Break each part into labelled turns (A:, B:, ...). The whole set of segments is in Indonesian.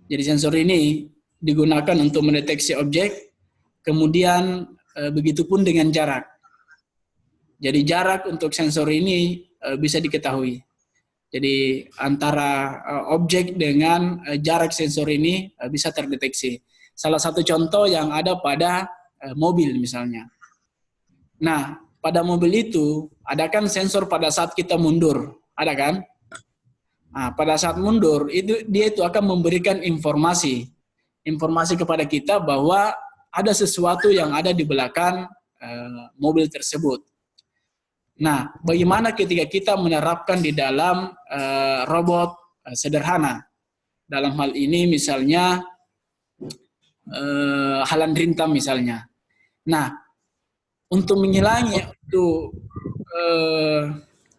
A: Jadi sensor ini digunakan untuk mendeteksi objek, kemudian begitupun dengan jarak. Jadi jarak untuk sensor ini bisa diketahui. Jadi antara objek dengan jarak sensor ini bisa terdeteksi. Salah satu contoh yang ada pada mobil misalnya. Nah, pada mobil itu ada kan sensor pada saat kita mundur, ada kan? Nah, pada saat mundur dia itu akan memberikan informasi kepada kita bahwa ada sesuatu yang ada di belakang mobil tersebut. Nah, bagaimana ketika kita menerapkan di dalam robot sederhana? Dalam hal ini misalnya halan rintang misalnya. Nah, untuk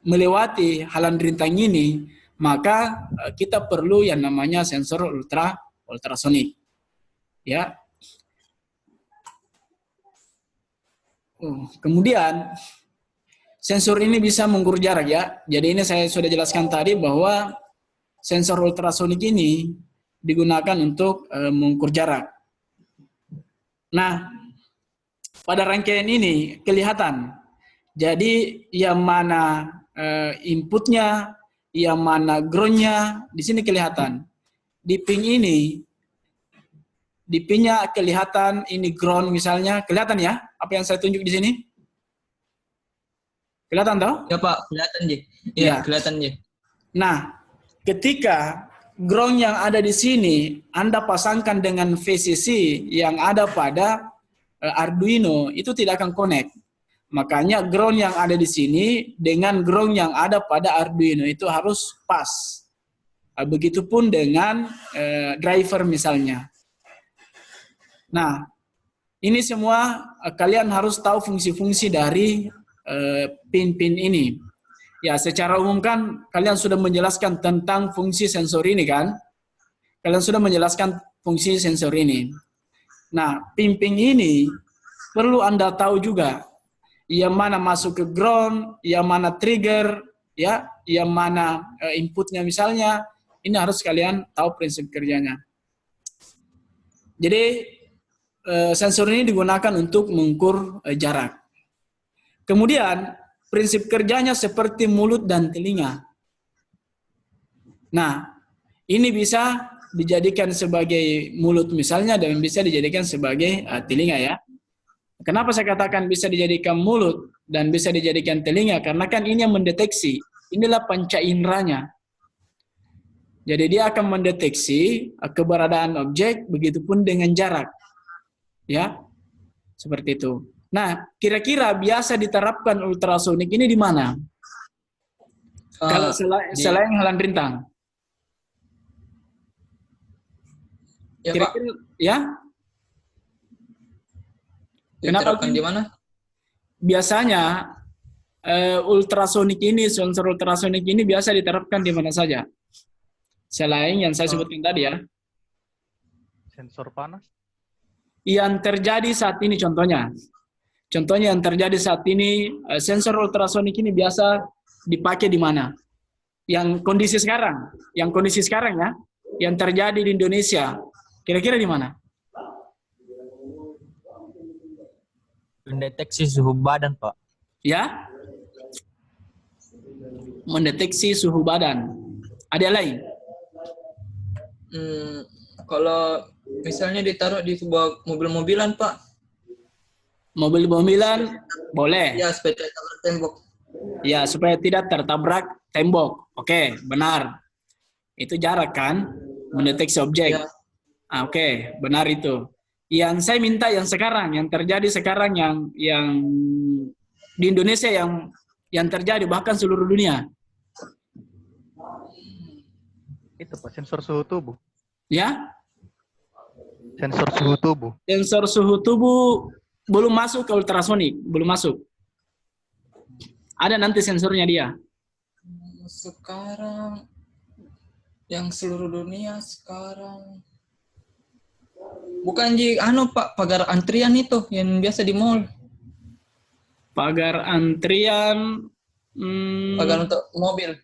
A: melewati halan rintang ini, maka kita perlu yang namanya sensor ultrasonik. Ya. Kemudian sensor ini bisa mengukur jarak ya. Jadi ini saya sudah jelaskan tadi bahwa sensor ultrasonik ini digunakan untuk mengukur jarak. Nah, pada rangkaian ini kelihatan. Jadi yang mana inputnya, yang mana groundnya, di sini kelihatan. Di pin ini, di pinnya kelihatan ini ground misalnya, kelihatan ya? Apa yang saya tunjuk di sini? Kelihatan toh?
B: Ya Pak, kelihatan Ji. Iya,
A: Ya.
B: kelihatan Ji.
A: Nah, ketika ground yang ada di sini Anda pasangkan dengan VCC yang ada pada Arduino, itu tidak akan connect. Makanya ground yang ada di sini dengan ground yang ada pada Arduino itu harus pas. Begitupun dengan driver misalnya. Nah, ini semua kalian harus tahu fungsi-fungsi dari pin-pin ini. Ya, secara umum kan kalian sudah menjelaskan tentang fungsi sensor ini kan? Kalian sudah menjelaskan fungsi sensor ini. Nah, pin-pin ini perlu Anda tahu juga yang mana masuk ke ground, yang mana trigger, ya, yang mana inputnya misalnya. Ini harus kalian tahu prinsip kerjanya. Jadi sensor ini digunakan untuk mengukur jarak. Kemudian prinsip kerjanya seperti mulut dan telinga. Nah, ini bisa dijadikan sebagai mulut misalnya dan bisa dijadikan sebagai telinga ya. Kenapa saya katakan bisa dijadikan mulut dan bisa dijadikan telinga? Karena kan ini yang mendeteksi. Inilah panca inderanya. Jadi dia akan mendeteksi keberadaan objek, begitupun dengan jarak. Ya, seperti itu. Nah, kira-kira biasa diterapkan ultrasonik ini di mana? Kalau selain halan rintang.
B: Ya,
A: kira-kira, Pak. Ya?
B: Kenapa di mana?
A: Biasanya ultrasonik ini, sensor ultrasonik ini biasa diterapkan di mana saja? Selain yang saya sebutkan tadi ya.
C: Sensor panas?
A: Yang terjadi saat ini contohnya. Contohnya yang terjadi saat ini, sensor ultrasonik ini biasa dipakai di mana? Yang kondisi sekarang ya, yang terjadi di Indonesia, kira-kira di mana?
D: Mendeteksi suhu badan, Pak.
A: Ya? Mendeteksi suhu badan. Ada lain?
B: Kalau misalnya ditaruh di sebuah mobil-mobilan, Pak.
A: Mobil-mobilan boleh.
B: Ya, supaya tidak tertabrak tembok.
A: Ya, supaya tidak tertabrak tembok. Oke, benar. Itu jarak kan? Mendeteksi objek.
B: Ya.
A: Oke, benar itu. Yang saya minta yang sekarang, yang terjadi sekarang, yang di Indonesia yang terjadi bahkan seluruh dunia.
C: Itu Pak, sensor suhu tubuh.
A: Ya?
C: Sensor suhu tubuh.
A: Sensor suhu tubuh belum masuk ke ultrasonik, belum masuk. Ada nanti sensornya dia.
B: Sekarang yang seluruh dunia sekarang bukan Pak, pagar antrian itu yang biasa di mall.
A: Pagar antrian
B: pagar untuk mobil.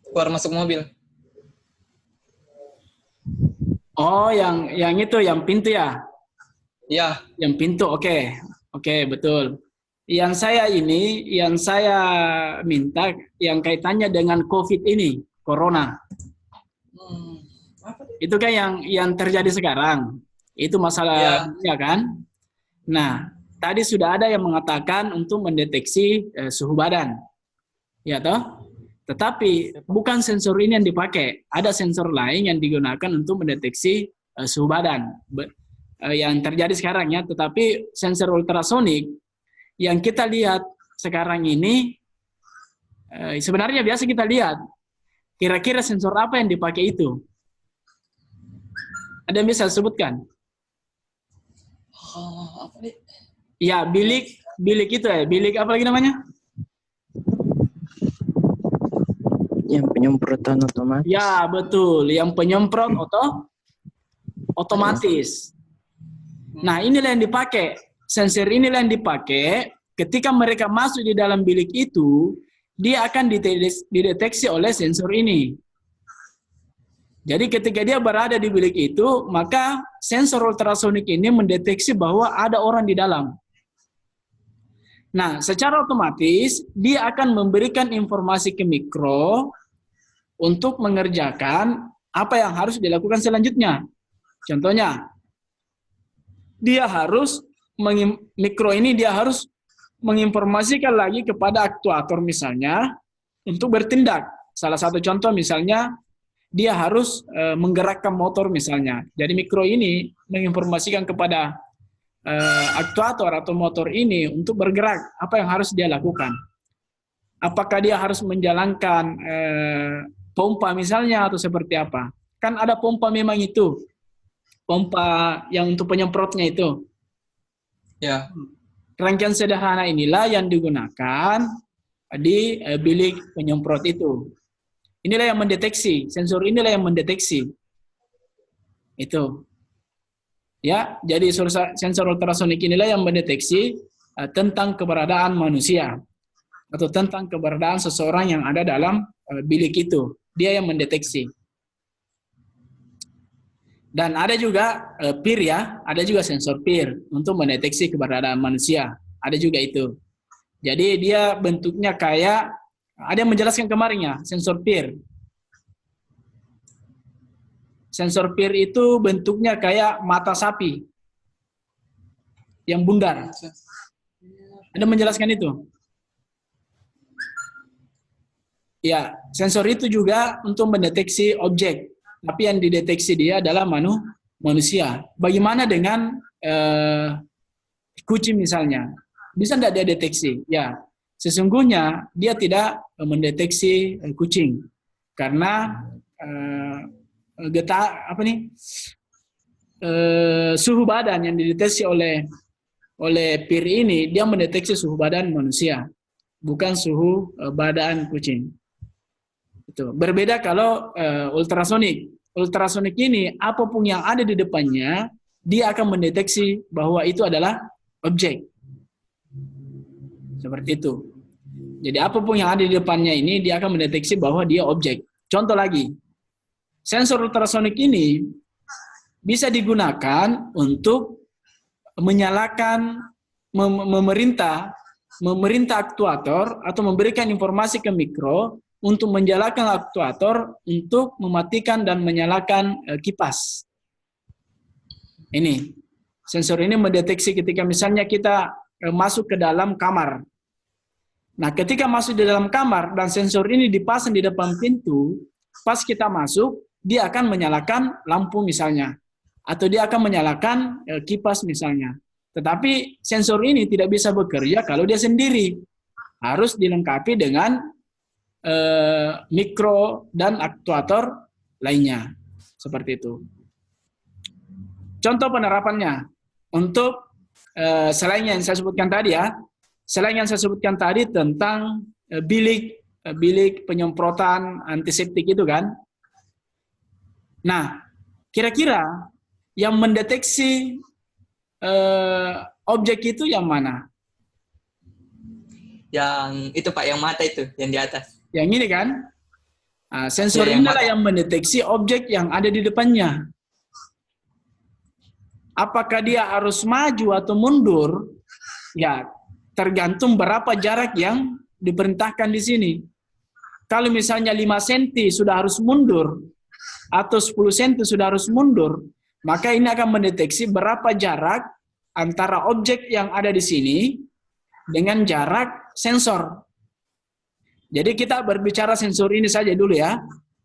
B: Keluar masuk mobil.
A: Oh, yang itu, yang pintu ya?
B: Ya,
A: Yang pintu, oke. Oke, betul. Yang saya minta yang kaitannya dengan COVID ini, Corona.
B: hmm, apa tuh?
A: Itu kan yang terjadi sekarang. Itu masalah
B: Ya,
A: dunia kan? Nah, tadi sudah ada yang mengatakan untuk mendeteksi suhu badan. Ya toh? Tetapi bukan sensor ini yang dipakai. Ada sensor lain yang digunakan untuk mendeteksi suhu badan. Yang terjadi sekarang ya, tetapi sensor ultrasonik yang kita lihat sekarang ini sebenarnya biasa kita lihat. Kira-kira sensor apa yang dipakai itu? Ada yang bisa sebutkan?
B: apa nih?
A: Ya, bilik itu ya. Bilik apa lagi namanya?
D: Yang penyemprotan otomatis.
A: Ya, betul. Yang penyemprot otomatis. Nah, inilah yang dipakai. Sensor inilah yang dipakai ketika mereka masuk di dalam bilik itu, dia akan dideteksi oleh sensor ini. Jadi ketika dia berada di bilik itu, maka sensor ultrasonik ini mendeteksi bahwa ada orang di dalam. Nah, secara otomatis dia akan memberikan informasi ke mikro untuk mengerjakan apa yang harus dilakukan selanjutnya. Contohnya, mikro ini dia harus menginformasikan lagi kepada aktuator misalnya untuk bertindak. Salah satu contoh misalnya dia harus menggerakkan motor misalnya. Jadi mikro ini menginformasikan kepada aktuator atau motor ini untuk bergerak, apa yang harus dia lakukan. Apakah dia harus menjalankan pompa misalnya atau seperti apa. Kan ada pompa memang itu. Pompa yang untuk penyemprotnya itu.
B: Ya.
A: Rangkaian sederhana inilah yang digunakan di bilik penyemprot itu. Inilah yang mendeteksi, sensor inilah yang mendeteksi. Itu. Ya, jadi sensor ultrasonik inilah yang mendeteksi tentang keberadaan manusia atau tentang keberadaan seseorang yang ada dalam bilik itu. Dia yang mendeteksi. Dan ada juga PIR ya, ada juga sensor PIR untuk mendeteksi keberadaan manusia. Ada juga itu. Jadi dia bentuknya kayak, ada yang menjelaskan kemarin ya, sensor PIR. Sensor PIR itu bentuknya kayak mata sapi yang bundar. Ada menjelaskan itu? Ya, sensor itu juga untuk mendeteksi objek, tapi yang dideteksi dia adalah manusia. Bagaimana dengan kucing misalnya? Bisa tidak dia deteksi? Ya, sesungguhnya dia tidak mendeteksi kucing karena suhu badan yang dideteksi oleh PIR ini, dia mendeteksi suhu badan manusia, bukan suhu badan kucing. Itu berbeda kalau ultrasonik. Ultrasonik ini apapun yang ada di depannya, dia akan mendeteksi bahwa itu adalah objek. Seperti itu. Jadi apapun yang ada di depannya ini, dia akan mendeteksi bahwa dia objek. Contoh lagi, sensor ultrasonik ini bisa digunakan untuk menyalakan, memerintah aktuator atau memberikan informasi ke mikro untuk menjalankan aktuator untuk mematikan dan menyalakan kipas. Ini, sensor ini mendeteksi ketika misalnya kita masuk ke dalam kamar. Nah, ketika masuk di dalam kamar dan sensor ini dipasang di depan pintu, pas kita masuk, dia akan menyalakan lampu misalnya, atau dia akan menyalakan kipas misalnya. Tetapi sensor ini tidak bisa bekerja kalau dia sendiri. Harus dilengkapi dengan mikro dan aktuator lainnya. Seperti itu. Contoh penerapannya, untuk selain yang saya sebutkan tadi ya, selain yang saya sebutkan tadi tentang bilik penyemprotan antiseptik itu kan. Nah, kira-kira yang mendeteksi objek itu yang mana?
B: Yang itu Pak, yang mata itu, yang di atas.
A: Yang ini kan? Nah, sensor
B: Ya,
A: inilah yang mendeteksi objek yang ada di depannya. Apakah dia harus maju atau mundur? Ya, tergantung berapa jarak yang diperintahkan di sini. Kalau misalnya 5 cm sudah harus mundur, atau 10 cm sudah harus mundur, maka ini akan mendeteksi berapa jarak antara objek yang ada di sini dengan jarak sensor. Jadi kita berbicara sensor ini saja dulu ya.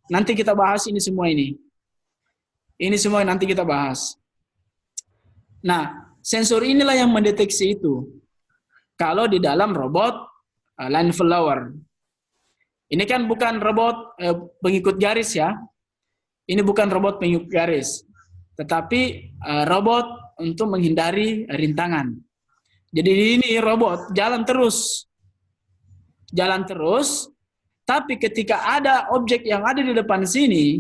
A: Nanti kita bahas ini semua ini. Ini semua nanti kita bahas. Nah, sensor inilah yang mendeteksi itu. Kalau di dalam robot line follower. Ini kan bukan robot pengikut garis ya. Ini bukan robot pengikut garis. Tetapi robot untuk menghindari rintangan. Jadi ini robot jalan terus. Jalan terus, tapi ketika ada objek yang ada di depan sini,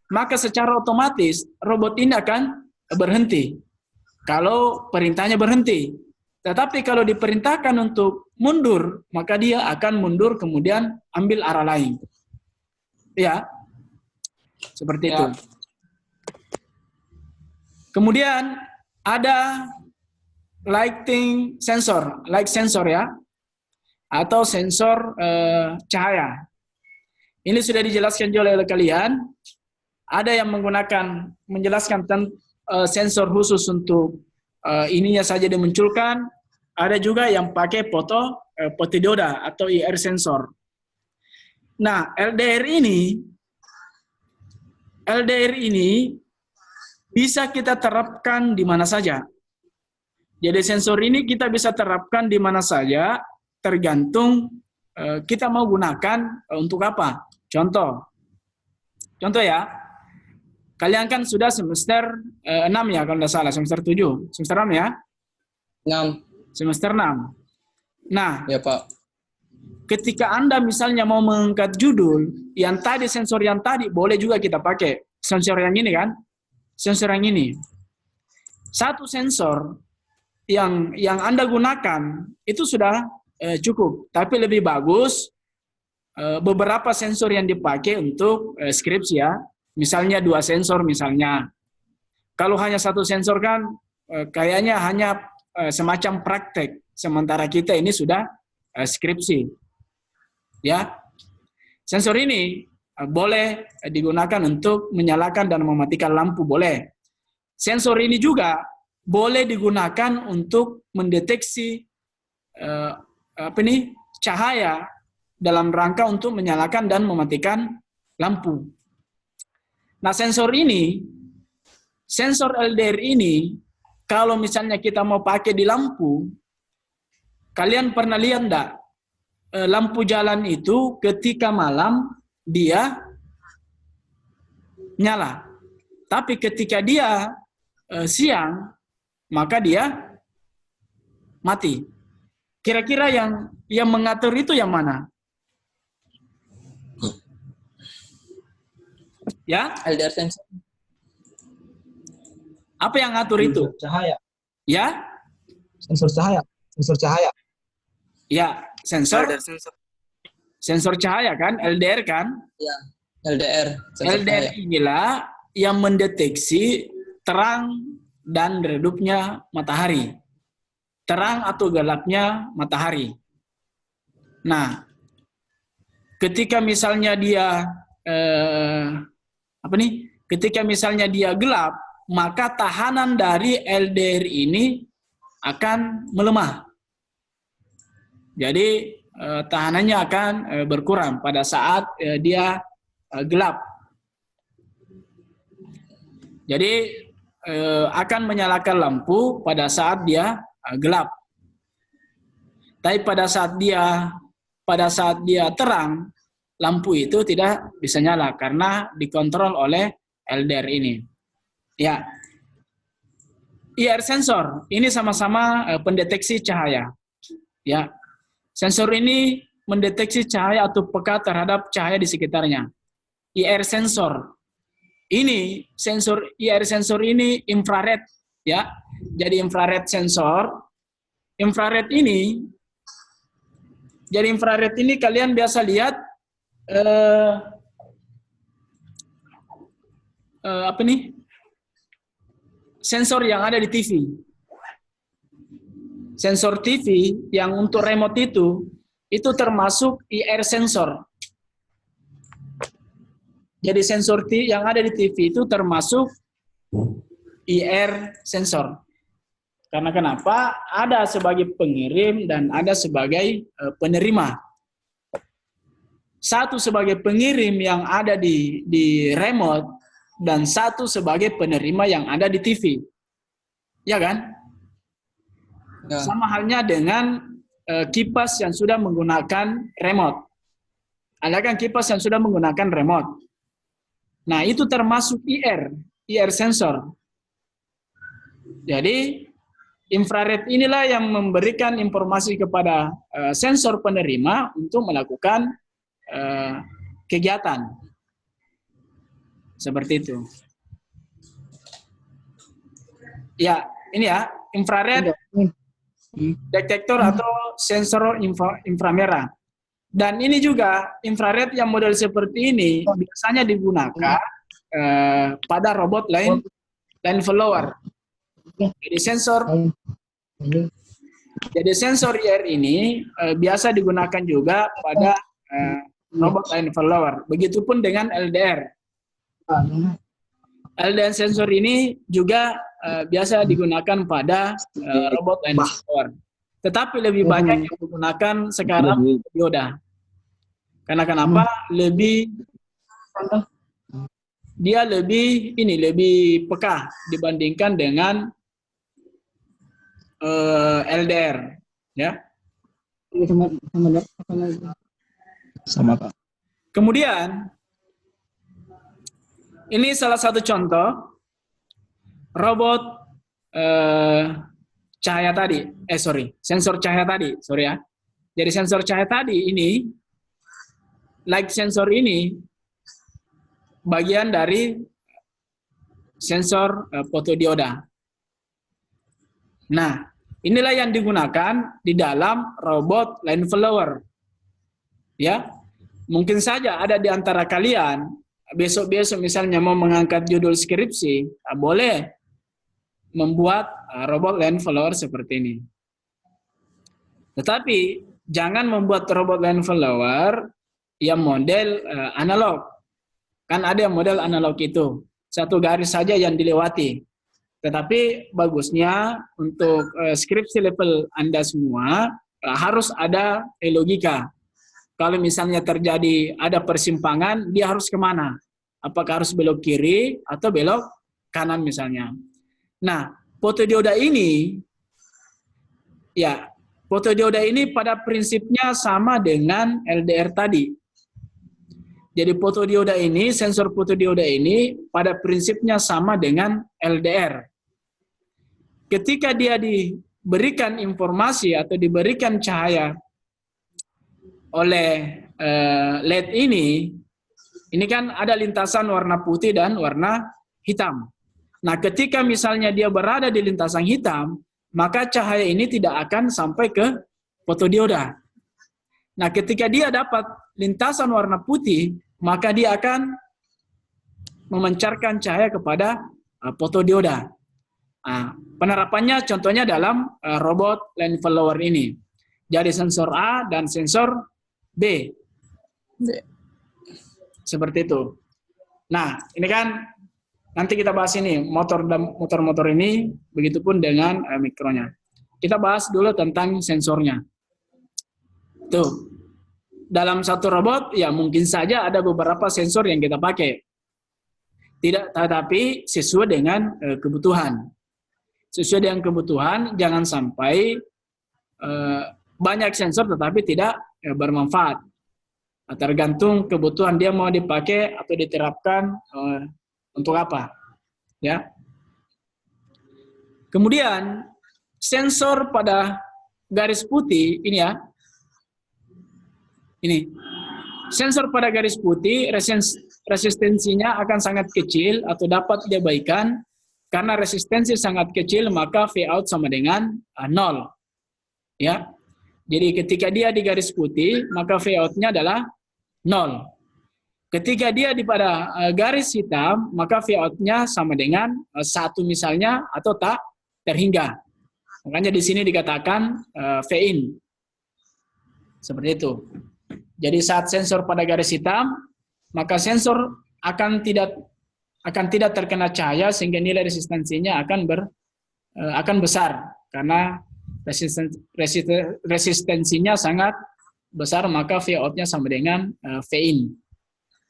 A: maka secara otomatis robot ini akan berhenti. Kalau perintahnya berhenti. Tetapi kalau diperintahkan untuk mundur, maka dia akan mundur kemudian ambil arah lain. Ya, seperti itu. Kemudian ada lighting sensor, light sensor ya, atau sensor cahaya. Ini sudah dijelaskan juga oleh kalian. Ada yang menjelaskan tentang sensor khusus untuk ininya saja dimunculkan. Ada juga yang pakai photodioda atau IR sensor. Nah, LDR ini bisa kita terapkan di mana saja. Jadi sensor ini kita bisa terapkan di mana saja, tergantung kita mau gunakan untuk apa. Contoh ya, kalian kan sudah semester 6 ya kalau tidak salah, semester 7, semester 6 ya?
B: 6.
A: Semester 6. Nah,
B: Ya Pak.
A: ketika Anda misalnya mau mengangkat judul, yang tadi sensor yang tadi boleh juga kita pakai. Sensor yang ini kan? Sensor yang ini. Satu sensor yang Anda gunakan itu sudah cukup. Tapi lebih bagus beberapa sensor yang dipakai untuk skripsi ya. Misalnya 2 sensor misalnya. Kalau hanya 1 sensor kan kayaknya hanya semacam praktek. Sementara kita ini sudah skripsi. Ya. Sensor ini boleh digunakan untuk menyalakan dan mematikan lampu, boleh. Sensor ini juga boleh digunakan untuk mendeteksi cahaya dalam rangka untuk menyalakan dan mematikan lampu. Nah, sensor LDR ini, kalau misalnya kita mau pakai di lampu, kalian pernah lihat enggak? Lampu jalan itu ketika malam dia nyala. Tapi ketika dia siang, maka dia mati. Kira-kira yang mengatur itu yang mana? Ya?
B: LDR sensor.
A: Apa yang ngatur itu?
E: Cahaya.
A: Ya?
E: Sensor cahaya. Sensor cahaya.
A: Ya, sensor cahaya kan, LDR kan?
B: Ya, LDR. Sensor
A: LDR
B: cahaya.
A: inilah yang mendeteksi terang dan redupnya matahari. Terang atau gelapnya matahari. Nah, ketika misalnya dia ketika misalnya dia gelap, maka tahanan dari LDR ini akan melemah. Jadi tahanannya akan berkurang pada saat dia gelap. Jadi akan menyalakan lampu pada saat dia gelap. Tapi pada saat dia terang, lampu itu tidak bisa nyala karena dikontrol oleh LDR ini. Ya. IR sensor ini sama-sama pendeteksi cahaya. Ya. Sensor ini mendeteksi cahaya atau peka terhadap cahaya di sekitarnya. IR sensor. Ini IR sensor ini infrared ya. Jadi infrared sensor. Infrared ini kalian biasa lihat sensor yang ada di TV. Sensor TV yang untuk remote itu termasuk IR sensor. Jadi sensor yang ada di TV itu termasuk IR sensor. Karena kenapa? Ada sebagai pengirim dan ada sebagai penerima. Satu sebagai pengirim yang ada di remote dan satu sebagai penerima yang ada di TV. Ya kan?
B: Ya.
A: Sama halnya dengan kipas yang sudah menggunakan remote. Ada kan kipas yang sudah menggunakan remote. Nah, itu termasuk IR sensor. Jadi, infrared inilah yang memberikan informasi kepada sensor penerima untuk melakukan kegiatan. Seperti itu. Ya, ini ya, infrared detektor atau sensor inframerah. Dan ini juga infrared yang model seperti ini biasanya digunakan pada robot line follower. Jadi sensor IR ini biasa digunakan juga pada robot line follower. Begitupun dengan LDR. LDR sensor ini juga biasa digunakan pada robot line follower. Tetapi lebih banyak yang digunakan sekarang dioda. Karena kenapa? Dia lebih peka dibandingkan dengan LDR, ya.
E: Sama Pak.
A: Kemudian ini salah satu contoh robot cahaya tadi. Sensor cahaya tadi, ya. Jadi sensor cahaya tadi ini, light sensor ini bagian dari sensor fotodioda. Nah, inilah yang digunakan di dalam robot line follower. Ya, mungkin saja ada di antara kalian besok-besok misalnya mau mengangkat judul skripsi, boleh membuat robot line follower seperti ini. Tetapi jangan membuat robot line follower yang model analog. Kan ada yang model analog itu, satu garis saja yang dilewati. Tetapi bagusnya untuk skripsi level Anda semua harus ada logika. Kalau misalnya terjadi ada persimpangan, dia harus kemana? Apakah harus belok kiri atau belok kanan misalnya? Nah, fotodioda ini, ya, fotodioda ini pada prinsipnya sama dengan LDR tadi. Jadi fotodioda ini, sensor fotodioda ini pada prinsipnya sama dengan LDR. Ketika dia diberikan informasi atau diberikan cahaya oleh LED ini kan ada lintasan warna putih dan warna hitam. Nah, ketika misalnya dia berada di lintasan hitam, maka cahaya ini tidak akan sampai ke fotodioda. Nah, ketika dia dapat lintasan warna putih, maka dia akan memancarkan cahaya kepada fotodioda. Nah, penerapannya contohnya dalam robot line follower ini. Jadi sensor A dan sensor B. Seperti itu. Nah, ini kan nanti kita bahas ini motor-motor ini, begitupun dengan mikronya. Kita bahas dulu tentang sensornya. Tuh. Dalam satu robot, ya mungkin saja ada beberapa sensor yang kita pakai. Tetapi sesuai dengan kebutuhan. Sesuai dengan kebutuhan, jangan sampai banyak sensor tetapi tidak bermanfaat. Tergantung kebutuhan dia mau dipakai atau diterapkan untuk apa. Ya. Kemudian sensor pada garis putih ini ya. Ini. Sensor pada garis putih resistensinya akan sangat kecil atau dapat diabaikan. Karena resistensi sangat kecil maka Vout sama dengan 0. Ya. Jadi ketika dia di garis putih maka Vout-nya adalah 0. Ketika dia di pada garis hitam, maka V-out-nya sama dengan 1 misalnya atau tak terhingga. Makanya di sini dikatakan V-in. Seperti itu. Jadi saat sensor pada garis hitam, maka sensor akan tidak terkena cahaya sehingga nilai resistensinya akan besar karena resistensinya sangat besar, maka V-out-nya sama dengan V-in.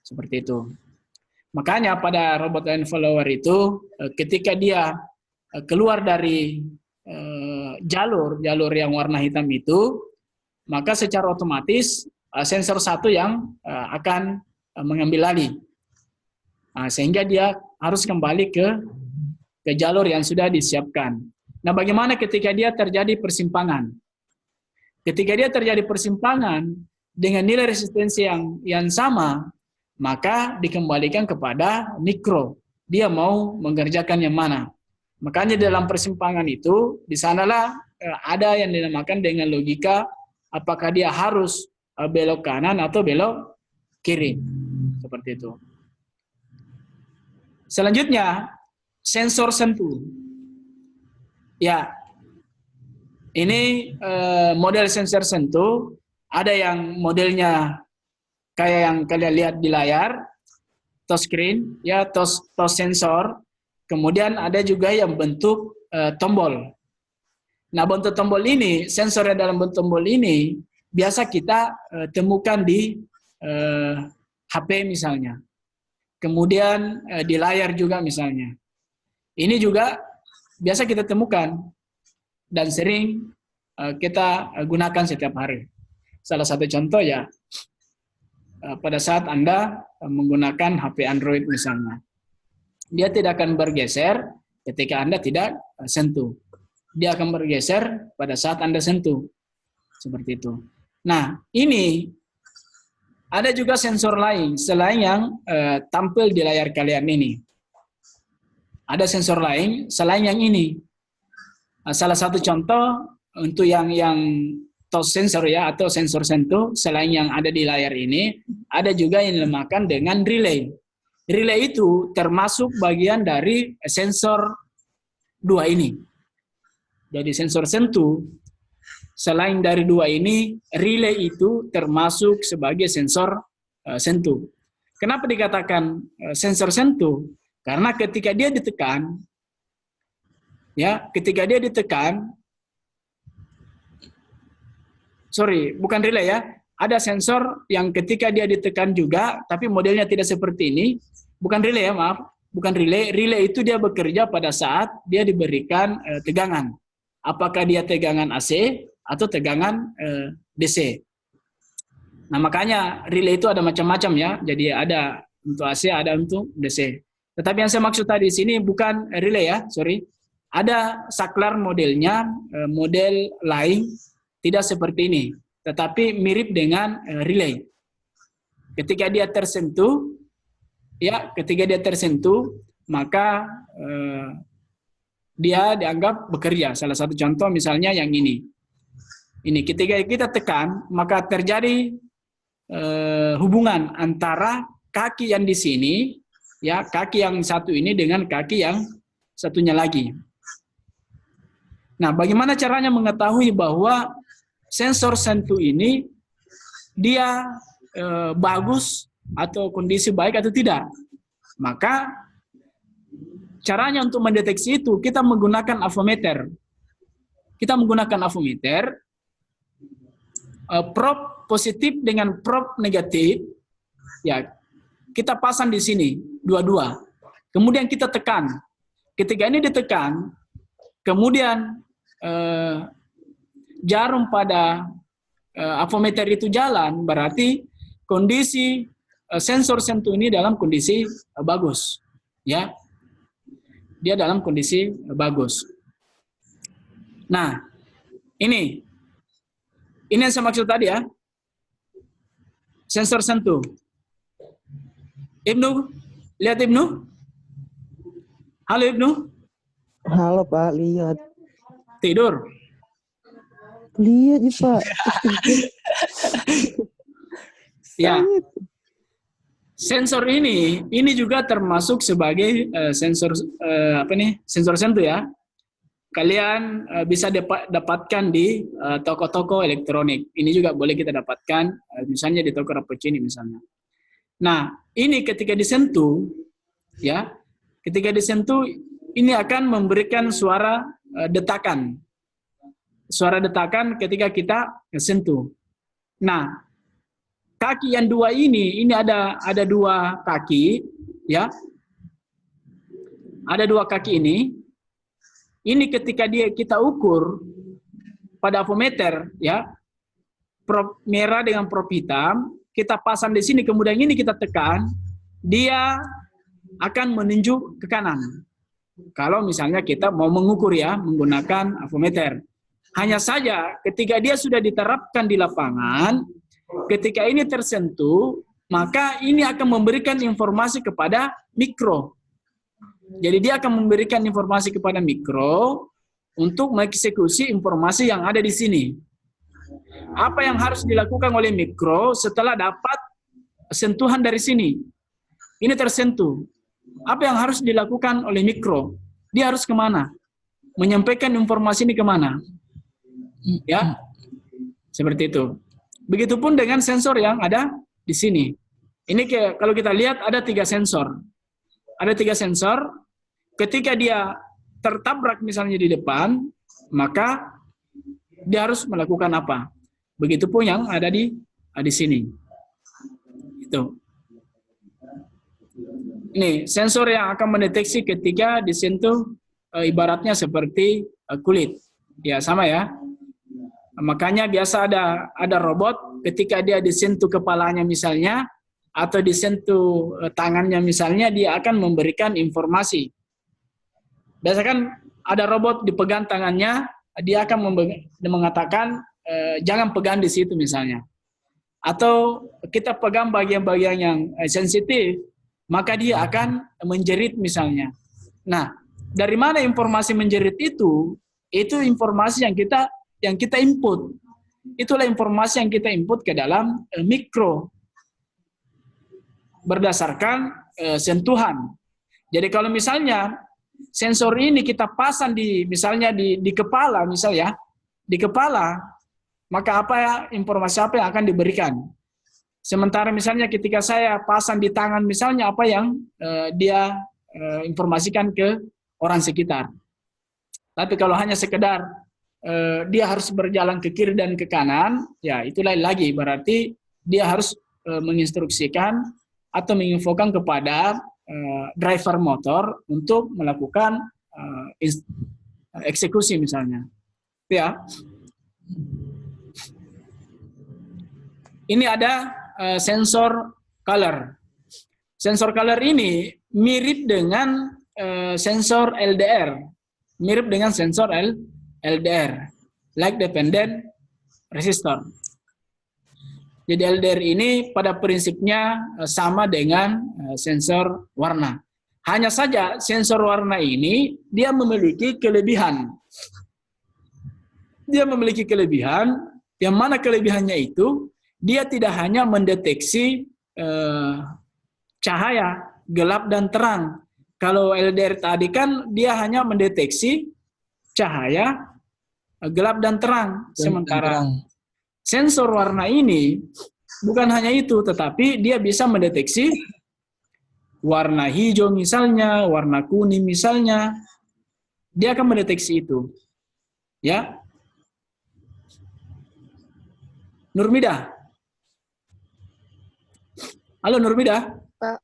A: Seperti itu. Makanya pada robot line follower itu ketika dia keluar dari jalur yang warna hitam itu, maka secara otomatis sensor 1 yang akan mengambil alih. Sehingga dia harus kembali ke jalur yang sudah disiapkan. Nah, bagaimana ketika dia terjadi persimpangan? Ketika dia terjadi persimpangan dengan nilai resistensi yang sama, maka dikembalikan kepada mikro. Dia mau mengerjakan yang mana. Makanya dalam persimpangan itu, di sanalah ada yang dinamakan dengan logika apakah dia harus belok kanan atau belok kiri. Seperti itu. Selanjutnya, sensor sentuh. Ya, ini model sensor sentuh. Ada yang modelnya kayak yang kalian lihat di layar, touchscreen, ya touch sensor. Kemudian ada juga yang bentuk tombol. Nah, bentuk tombol ini, sensornya dalam bentuk tombol ini biasa kita temukan di HP misalnya. Kemudian di layar juga misalnya. Ini juga biasa kita temukan dan sering kita gunakan setiap hari. Salah satu contoh ya, pada saat Anda menggunakan HP Android misalnya. Dia tidak akan bergeser ketika Anda tidak sentuh. Dia akan bergeser pada saat Anda sentuh. Seperti itu. Nah, ini ada juga sensor lain selain yang tampil di layar kalian ini. Ada sensor lain selain yang ini. Salah satu contoh untuk yang touch sensor ya atau sensor sentuh selain yang ada di layar ini, ada juga yang dinamakan dengan relay. Relay itu termasuk bagian dari sensor 2 ini. Jadi sensor sentuh selain dari 2 ini, relay itu termasuk sebagai sensor sentuh. Kenapa dikatakan sensor sentuh? Karena ketika dia ditekan, bukan relay ya. Ada sensor yang ketika dia ditekan juga, tapi modelnya tidak seperti ini. Bukan relay ya, maaf. Bukan relay. Relay itu dia bekerja pada saat dia diberikan tegangan. Apakah dia tegangan AC atau tegangan DC. Nah, makanya relay itu ada macam-macam ya. Jadi ada untuk AC, ada untuk DC. Tetapi yang saya maksud tadi di sini bukan relay ya, sorry. Ada saklar modelnya, model lain tidak seperti ini, tetapi mirip dengan relay. Ketika dia tersentuh, maka dia dianggap bekerja. Salah satu contoh misalnya yang ini. Ini ketika kita tekan, maka terjadi hubungan antara kaki yang di sini, ya kaki yang satu ini dengan kaki yang satunya lagi. Nah, bagaimana caranya mengetahui bahwa sensor sentuh ini dia bagus atau kondisi baik atau tidak? Maka caranya untuk mendeteksi itu kita menggunakan avometer. Probe positif dengan probe negatif, ya kita pasang di sini dua-dua. Kemudian kita tekan. Ketika ini ditekan, kemudian jarum pada avometer itu jalan, berarti kondisi sensor sentuh ini dalam kondisi bagus, ya. Dia dalam kondisi bagus. Nah, ini yang saya maksud tadi ya. Sensor sentuh. Ibnu, lihat Ibnu. Halo Ibnu.
D: Halo Pak, lihat.
A: Tidur.
D: Lihat nih Pak.
A: Ya. Sensor ini juga termasuk sebagai sensor sensor sentuh ya. Kalian bisa dapatkan di toko-toko elektronik. Ini juga boleh kita dapatkan misalnya di toko Rapocini misalnya. Nah, ini ketika disentuh ya, ketika disentuh ini akan memberikan suara detakan. Suara detakan ketika kita sentuh. Nah, kaki yang dua ini ada dua kaki ya. Ada dua kaki ini. Ini ketika kita ukur pada avometer ya, prop merah dengan prop hitam, kita pasang di sini kemudian ini kita tekan, dia akan menunjuk ke kanan. Kalau misalnya kita mau mengukur ya menggunakan avometer. Hanya saja ketika dia sudah diterapkan di lapangan, ketika ini tersentuh, maka ini akan memberikan informasi kepada mikro. Jadi dia akan memberikan informasi kepada mikro untuk mengeksekusi informasi yang ada di sini. Apa yang harus dilakukan oleh mikro setelah dapat sentuhan dari sini? Ini tersentuh. Apa yang harus dilakukan oleh mikro? Dia harus kemana? Menyampaikan informasi ini kemana? Ya, seperti itu. Begitupun dengan sensor yang ada di sini. Ini kalau kita lihat ada 3 sensor. Ada 3 sensor, ketika dia tertabrak misalnya di depan, maka dia harus melakukan apa? Begitupun yang ada di sini. Itu. Ini sensor yang akan mendeteksi ketika disentuh ibaratnya seperti kulit. Ya, sama ya. Makanya biasa ada robot ketika dia disentuh kepalanya misalnya, atau disentuh tangannya misalnya, dia akan memberikan informasi. Biasa kan ada robot dipegang tangannya, dia akan mengatakan jangan pegang di situ misalnya. Atau kita pegang bagian-bagian yang sensitif, maka dia akan menjerit misalnya. Nah, dari mana informasi menjerit itu? Itu informasi yang kita input. Itulah informasi yang kita input ke dalam mikro. Berdasarkan sentuhan. Jadi kalau misalnya sensor ini kita pasang misalnya di kepala misalnya, di kepala, maka informasi apa yang akan diberikan? Sementara misalnya ketika saya pasang di tangan misalnya, apa yang dia informasikan ke orang sekitar. Tapi kalau hanya sekedar dia harus berjalan ke kiri dan ke kanan, ya itu lain lagi, berarti dia harus menginstruksikan atau menginfokan kepada driver motor untuk melakukan eksekusi misalnya. Ya. Ini ada sensor color. Sensor color ini mirip dengan sensor LDR. Mirip dengan sensor LDR, light dependent resistor. Jadi LDR ini pada prinsipnya sama dengan sensor warna. Hanya saja sensor warna ini dia memiliki kelebihan. Dia memiliki kelebihan, yang mana kelebihannya itu dia tidak hanya mendeteksi cahaya gelap dan terang. Kalau LDR tadi kan dia hanya mendeteksi cahaya gelap dan terang. Sementara sensor warna ini bukan hanya itu, tetapi dia bisa mendeteksi warna hijau misalnya, warna kuning misalnya. Dia akan mendeteksi itu. Ya. Nurmida. Halo Nurmida.
F: Pak.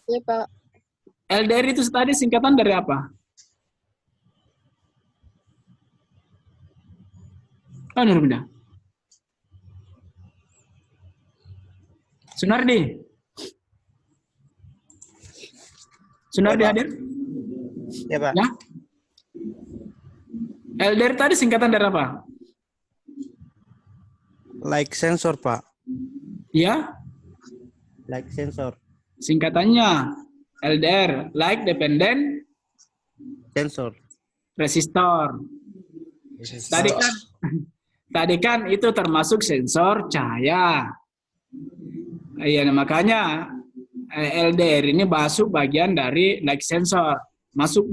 F: Iya, Pak.
A: LDR itu tadi singkatan dari apa? Halo Nurmida. Sunardi. Sunardi hadir?
G: Ya, Pak.
A: Ya. LDR tadi singkatan dari apa?
G: Like sensor, Pak.
A: Ya.
G: Like sensor.
A: Singkatannya LDR, like dependent
G: Sensor.
A: resistor. Tadi kan itu termasuk sensor cahaya. Iya, makanya LDR ini masuk bagian dari light sensor, masuk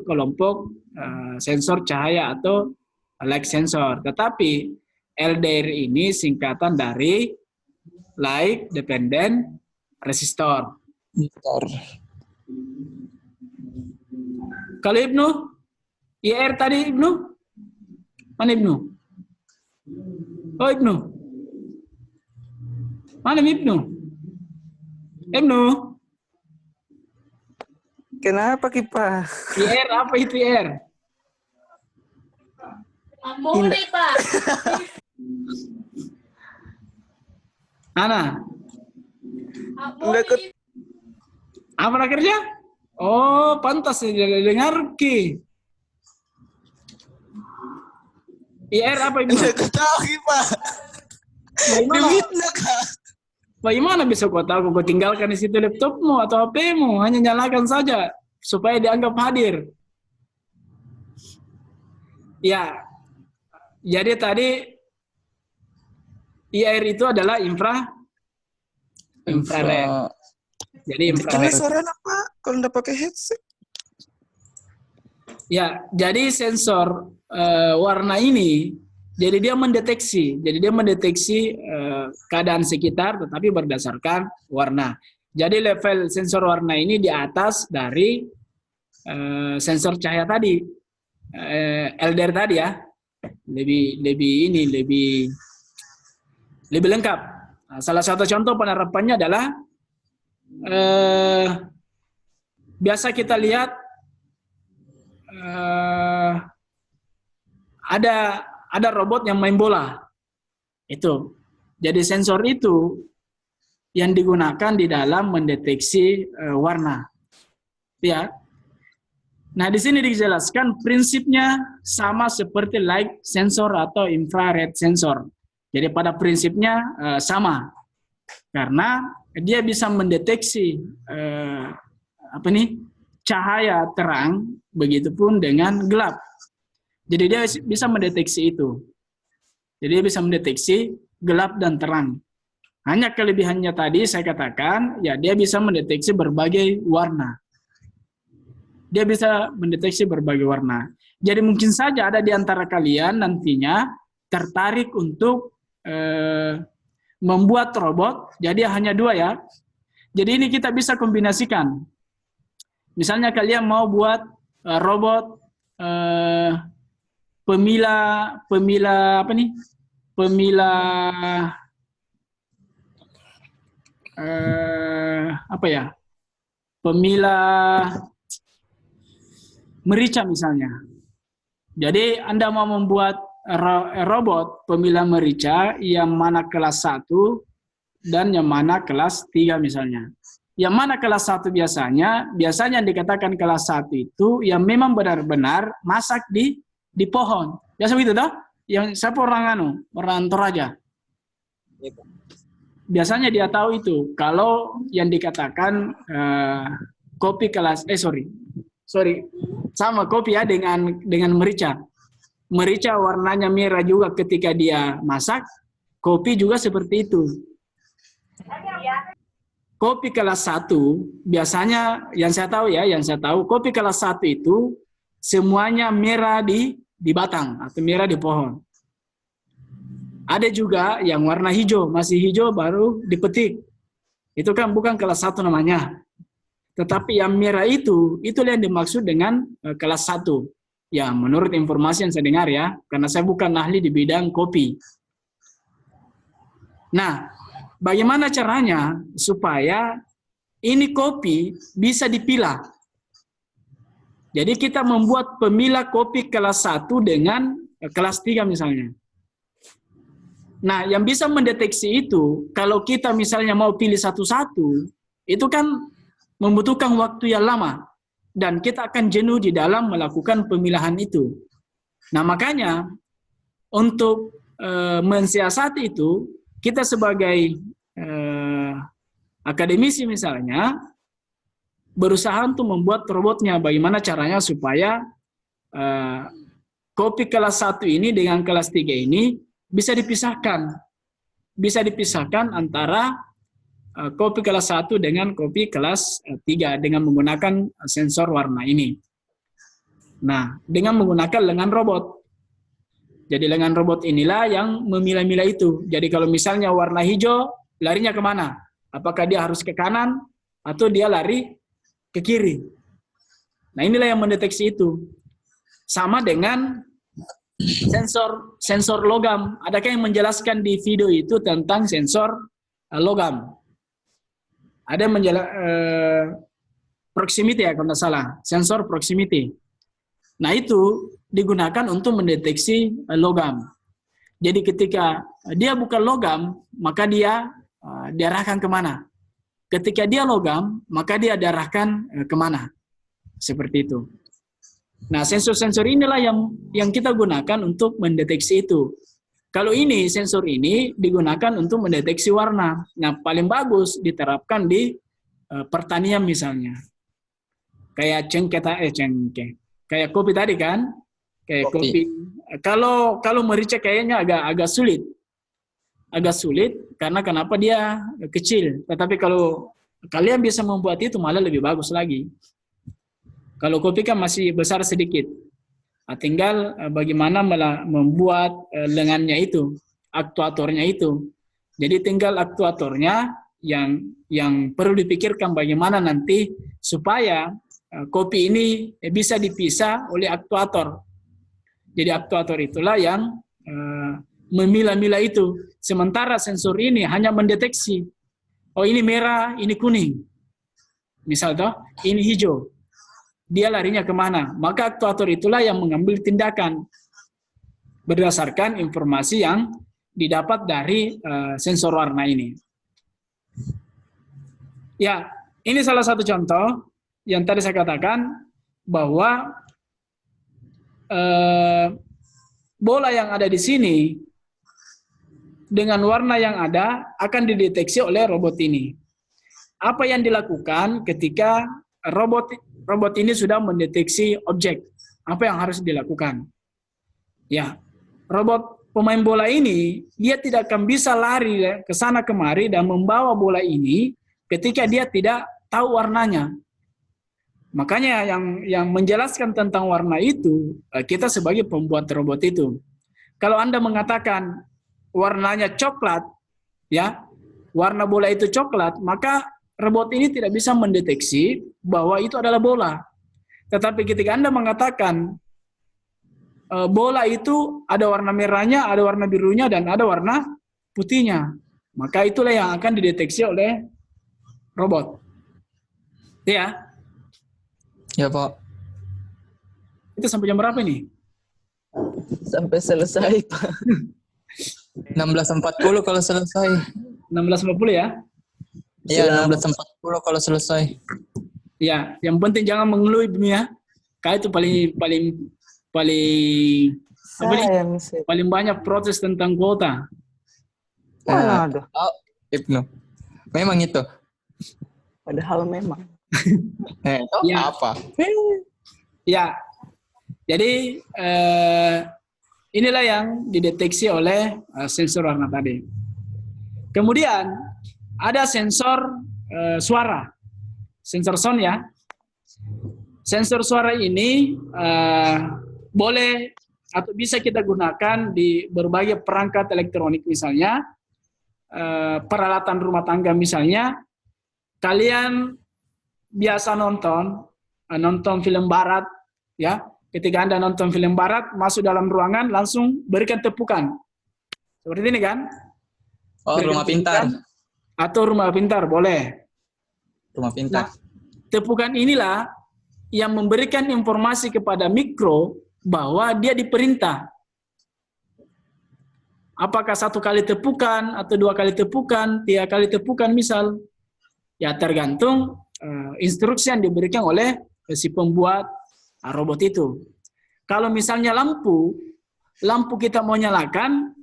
A: kelompok sensor cahaya atau light sensor. Tetapi LDR ini singkatan dari light dependent resistor.
E: Bentar.
A: Kalau Ibnu, IR tadi Ibnu, mana Ibnu? Oh Ibnu, mana Ibnu? Ibnu,
D: Kenapa Kipa?
A: IR apa itu IR?
F: Boleh, Pak.
A: Ana,
F: Boleh.
A: apa nak kerja? Oh, pantas ya dengar ki. IR apa Ibnu?
E: Ketahui, Pak.
A: Bagaimana? Bagaimana bisa kau tahu? Kau tinggalkan di situ laptopmu atau HP-mu, hanya nyalakan saja supaya dianggap hadir. Ya, jadi tadi IR itu adalah infrared. Jadi infrared.
E: Suaranya, Pak, kalau nggak pakai headset.
A: Ya, jadi sensor warna ini, jadi dia mendeteksi keadaan sekitar, tetapi berdasarkan warna. Jadi level sensor warna ini di atas dari sensor cahaya tadi, LDR tadi ya, lebih lengkap. Nah, salah satu contoh penerapannya adalah biasa kita lihat ada robot yang main bola. Itu. Jadi sensor itu yang digunakan di dalam mendeteksi warna. Ya. Nah, di sini dijelaskan prinsipnya sama seperti light sensor atau infrared sensor. Jadi pada prinsipnya sama. Karena dia bisa mendeteksi cahaya terang, begitupun dengan gelap. Jadi dia bisa mendeteksi itu. Jadi dia bisa mendeteksi gelap dan terang. Hanya kelebihannya tadi saya katakan, ya dia bisa mendeteksi berbagai warna. Dia bisa mendeteksi berbagai warna. Jadi mungkin saja ada di antara kalian nantinya tertarik untuk membuat robot. Jadi hanya 2 ya. Jadi ini kita bisa kombinasikan. Misalnya kalian mau buat robot pemilah merica misalnya. Jadi Anda mau membuat robot pemilah merica yang mana kelas 1 dan yang mana kelas 3 misalnya. Yang mana kelas 1 biasanya dikatakan kelas 1 itu yang memang benar-benar masak di pohon. Biasa begitu toh? Yang siapa orang Toraja. Biasanya dia tahu itu. Kalau yang dikatakan kopi kelas sama kopi ya dengan merica. Merica warnanya merah juga ketika dia masak, kopi juga seperti itu. Kopi kelas 1 biasanya yang saya tahu kopi kelas 1 itu semuanya merah di batang atau merah di pohon. Ada juga yang warna hijau, masih hijau baru dipetik. Itu kan bukan kelas 1 namanya. Tetapi yang merah itu yang dimaksud dengan kelas 1. Ya, menurut informasi yang saya dengar ya, karena saya bukan ahli di bidang kopi. Nah, bagaimana caranya supaya ini kopi bisa dipilah? Jadi kita membuat pemilah kopi kelas 1 dengan kelas 3 misalnya. Nah, yang bisa mendeteksi itu, kalau kita misalnya mau pilih satu-satu, itu kan membutuhkan waktu yang lama. Dan kita akan jenuh di dalam melakukan pemilahan itu. Nah, makanya untuk mensiasati itu, kita sebagai akademisi misalnya, berusaha untuk membuat robotnya. Bagaimana caranya supaya kopi kelas 1 ini dengan kelas 3 ini bisa dipisahkan. Bisa dipisahkan antara kopi kelas 1 dengan kopi kelas 3 dengan menggunakan sensor warna ini. Nah, dengan menggunakan lengan robot. Jadi lengan robot inilah yang memilah-milah itu. Jadi kalau misalnya warna hijau, larinya kemana? Apakah dia harus ke kanan atau dia lari ke kiri? Nah, inilah yang mendeteksi itu. Sama dengan sensor logam. Adakah yang menjelaskan di video itu tentang sensor logam? Ada proximity ya kalau tidak salah, sensor proximity. Nah, itu digunakan untuk mendeteksi logam. Jadi ketika dia bukan logam, maka dia diarahkan kemana? Ketika dia logam, maka dia diarahkan kemana? Seperti itu. Nah, sensor-sensor inilah yang kita gunakan untuk mendeteksi itu. Kalau ini, sensor ini digunakan untuk mendeteksi warna. Nah, paling bagus diterapkan di pertanian misalnya. Kayak cengkeh. Kayak kopi tadi kan? Kayak kopi. Kalau merica kayaknya agak sulit. Agak sulit karena kenapa dia kecil. Tetapi kalau kalian bisa membuat itu malah lebih bagus lagi. Kalau kopi kan masih besar sedikit. Nah, tinggal bagaimana membuat lengannya itu, aktuatornya itu. Jadi tinggal aktuatornya yang perlu dipikirkan bagaimana nanti supaya kopi ini bisa dipisah oleh aktuator. Jadi aktuator itulah yang memilah-milah itu. Sementara sensor ini hanya mendeteksi, oh ini merah, ini kuning. Misal toh, ini hijau. Dia larinya kemana? Maka aktuator itulah yang mengambil tindakan berdasarkan informasi yang didapat dari sensor warna ini. Ya, ini salah satu contoh yang tadi saya katakan bahwa bola yang ada di sini dengan warna yang ada akan dideteksi oleh robot ini. Apa yang dilakukan ketika robot ini sudah mendeteksi objek? Apa yang harus dilakukan? Ya, robot pemain bola ini dia tidak akan bisa lari ke sana kemari dan membawa bola ini ketika dia tidak tahu warnanya. Makanya yang menjelaskan tentang warna itu kita sebagai pembuat robot itu. Kalau Anda mengatakan warnanya coklat, ya, warna bola itu coklat, maka robot ini tidak bisa mendeteksi bahwa itu adalah bola. Tetapi ketika Anda mengatakan bola itu ada warna merahnya, ada warna birunya, dan ada warna putihnya, maka itulah yang akan dideteksi oleh robot. Ya.
B: Ya, Pak.
A: Itu sampai jam berapa ini?
B: Sampai selesai, Pak. 16.40 kalau selesai.
A: 16.50 ya?
B: Iya, 16.40 kalau selesai.
A: Ya, yang penting jangan mengeluh Ibnu ya. Kak itu paling paling banyak protes tentang kuota.
D: Mana ada?
B: Oh, Ibnu. Memang itu.
D: Padahal memang.
B: Itu
A: Ya.
B: apa?
A: Ya, jadi inilah yang dideteksi oleh sensor warna tadi. Kemudian ada sensor suara, sensor sound ya. Sensor suara ini boleh atau bisa kita gunakan di berbagai perangkat elektronik misalnya, peralatan rumah tangga misalnya. Kalian biasa nonton film barat ya, ketika Anda nonton film barat masuk dalam ruangan langsung berikan tepukan seperti ini kan,
B: Oh,
A: berikan
B: rumah pintar.
A: atau rumah pintar boleh.
B: Rumah pintar.
A: Nah, tepukan inilah yang memberikan informasi kepada mikro bahwa dia diperintah. Apakah 1 kali tepukan atau 2 kali tepukan, 3 kali tepukan misal, ya tergantung instruksi yang diberikan oleh si pembuat robot itu. Kalau misalnya lampu kita mau nyalakan,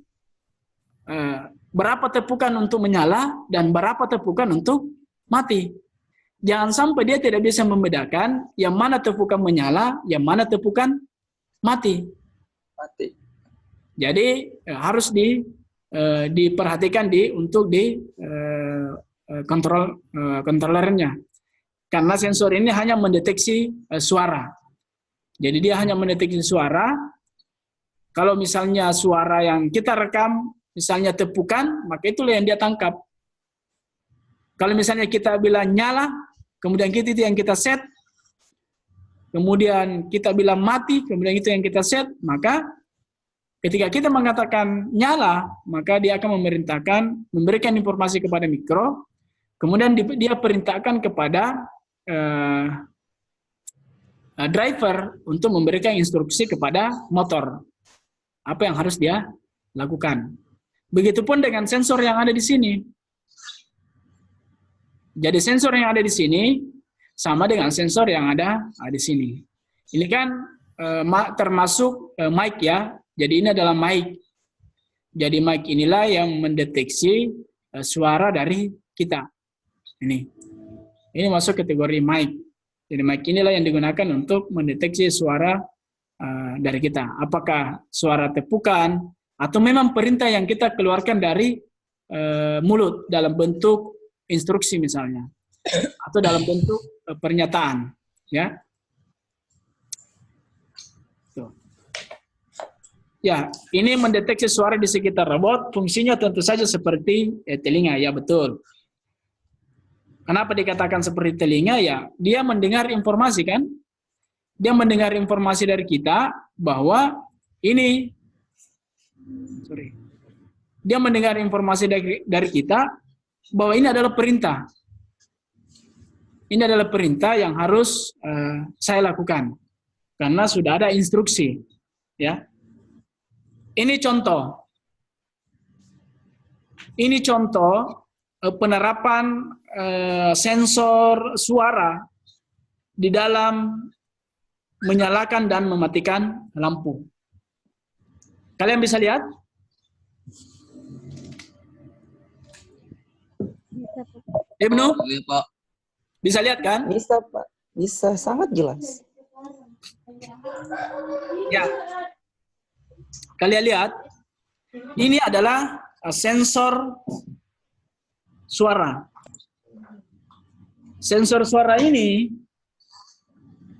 A: berapa tepukan untuk menyala dan berapa tepukan untuk mati. Jangan sampai dia tidak bisa membedakan yang mana tepukan menyala, yang mana tepukan mati.
B: Mati.
A: Jadi harus diperhatikan untuk kontrolernya. Karena sensor ini hanya mendeteksi suara. Jadi dia hanya mendeteksi suara. Kalau misalnya suara yang kita rekam, misalnya tepukan, maka itulah yang dia tangkap. Kalau misalnya kita bilang nyala, kemudian itu yang kita set, kemudian kita bilang mati, kemudian itu yang kita set, maka ketika kita mengatakan nyala, maka dia akan memberikan informasi kepada mikro, kemudian dia perintahkan kepada driver untuk memberikan instruksi kepada motor apa yang harus dia lakukan. Begitupun dengan sensor yang ada di sini. Jadi sensor yang ada di sini sama dengan sensor yang ada di sini. Ini kan termasuk mic ya. Jadi ini adalah mic. Jadi mic inilah yang mendeteksi suara dari kita. Ini masuk kategori mic. Jadi mic inilah yang digunakan untuk mendeteksi suara dari kita. Apakah suara tepukan atau memang perintah yang kita keluarkan dari mulut dalam bentuk instruksi misalnya, atau dalam bentuk pernyataan, ya. Tuh. Ya, ini mendeteksi suara di sekitar robot. Fungsinya tentu saja seperti telinga, ya betul. Kenapa dikatakan seperti telinga? Ya, dia mendengar informasi kan? Dia mendengar informasi dari kita bahwa ini, dia mendengar informasi dari kita bahwa ini adalah perintah. Ini adalah perintah yang harus saya lakukan karena sudah ada instruksi, ya. Ini contoh. Ini contoh penerapan sensor suara di dalam menyalakan dan mematikan lampu. Kalian bisa lihat? Ibnu?
B: Iya, Pak.
A: Bisa lihat kan?
D: Bisa, Pak. Bisa, sangat jelas.
A: Ya. Kalian lihat? Ini adalah sensor suara. Sensor suara ini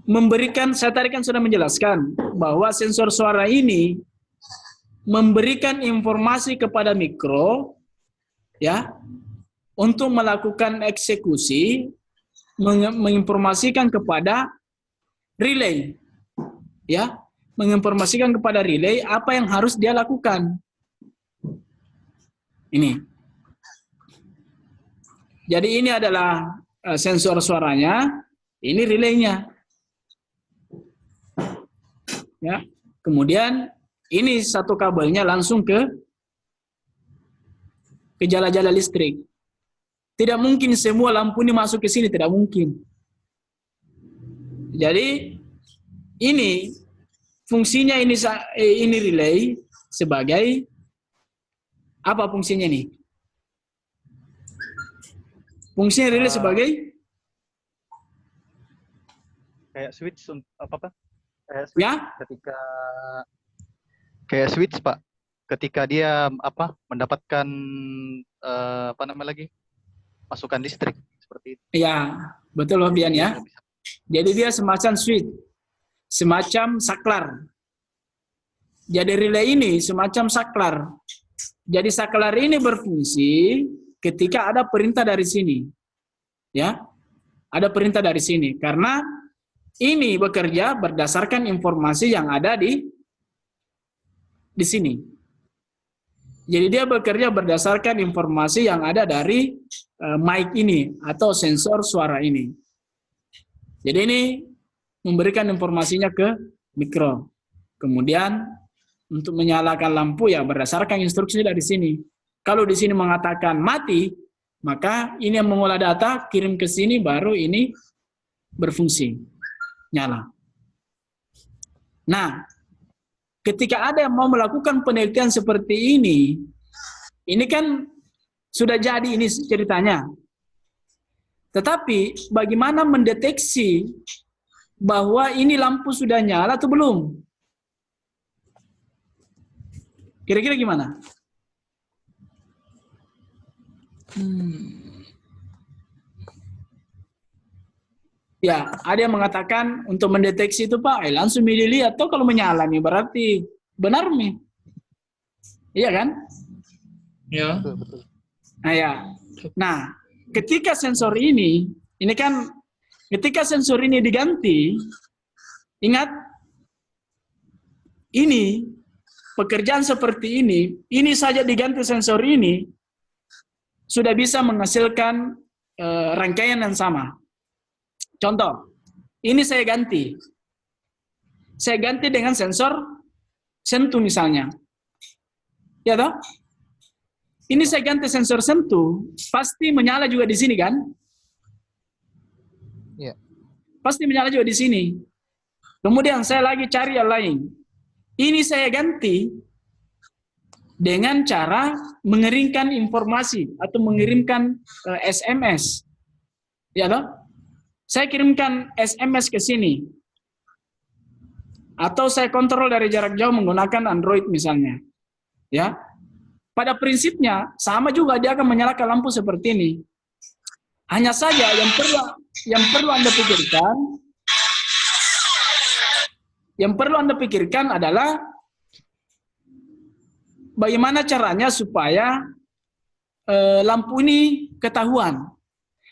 A: memberikan, saya tadi kan sudah menjelaskan bahwa sensor suara ini memberikan informasi kepada mikro, ya, untuk melakukan eksekusi, menginformasikan kepada relay, ya, menginformasikan kepada relay apa yang harus dia lakukan. Ini. Jadi ini adalah sensor suaranya, ini relaynya. Ya, kemudian ini satu kabelnya langsung ke jala-jala listrik. Tidak mungkin semua lampu ini masuk ke sini, tidak mungkin. Jadi ini fungsinya ini relay sebagai apa fungsinya nih? Fungsinya relay sebagai
C: Kayak switch apa? Kayak switch
A: ya,
C: kayak switch, Pak. Ketika dia mendapatkan apa namanya lagi? Masukan listrik seperti itu.
A: ya, betul loh Bian ya. Jadi dia semacam switch, semacam saklar. Jadi relay ini semacam saklar. Jadi saklar ini berfungsi ketika ada perintah dari sini. Ya. Ada perintah dari sini karena ini bekerja berdasarkan informasi yang ada di sini. Jadi dia bekerja berdasarkan informasi yang ada dari mic ini atau sensor suara ini. Jadi ini memberikan informasinya ke mikro. Kemudian untuk menyalakan lampu ya berdasarkan instruksi dari sini. Kalau di sini mengatakan mati, maka ini yang mengolah data kirim ke sini baru ini berfungsi nyala. Nah, ketika ada yang mau melakukan penelitian seperti ini kan sudah jadi ini ceritanya. Tetapi bagaimana mendeteksi bahwa ini lampu sudah nyala atau belum? Kira-kira gimana? Ya, ada yang mengatakan untuk mendeteksi itu Pak, langsung dilihat. Atau kalau menyala nih berarti benar nih. Iya kan?
B: Ya.
C: Betul, betul.
A: Nah, ya. Nah, ketika sensor ini kan ketika sensor ini diganti, ingat ini pekerjaan seperti ini saja diganti sensor ini sudah bisa menghasilkan rangkaian yang sama. Contoh, ini saya ganti dengan sensor sentuh misalnya, ya toh? Ini saya ganti sensor sentuh, pasti menyala juga di sini kan?
C: Iya.
A: Pasti menyala juga di sini. Kemudian saya lagi cari yang lain. Ini saya ganti dengan cara mengirimkan informasi atau mengirimkan SMS. Ya toh? Saya kirimkan SMS ke sini. Atau saya kontrol dari jarak jauh menggunakan Android misalnya. Ya. Pada prinsipnya sama juga dia akan menyalakan lampu seperti ini. Hanya saja yang perlu Anda pikirkan adalah bagaimana caranya supaya lampu ini ketahuan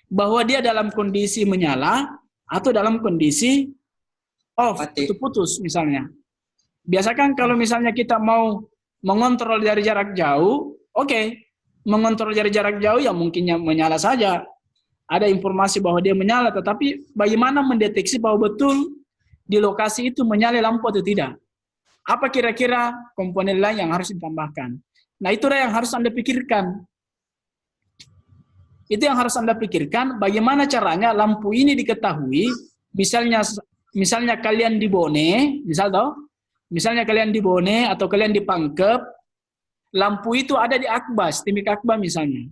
A: bahwa dia dalam kondisi menyala atau dalam kondisi off
B: Mati.
A: atau putus misalnya. Biasakan kalau misalnya kita mau mengontrol dari jarak jauh, oke. Mengontrol dari jarak jauh ya mungkinnya menyala saja. Ada informasi bahwa dia menyala, tetapi bagaimana mendeteksi bahwa betul di lokasi itu menyala lampu atau tidak? Apa kira-kira komponen lain yang harus ditambahkan? Nah, itulah yang harus Anda pikirkan. Itu yang harus Anda pikirkan, bagaimana caranya lampu ini diketahui, misalnya kalian di Bone, misalnya kalian di Bone atau kalian di Pangkep, lampu itu ada di Akba, Stimik Akba misalnya.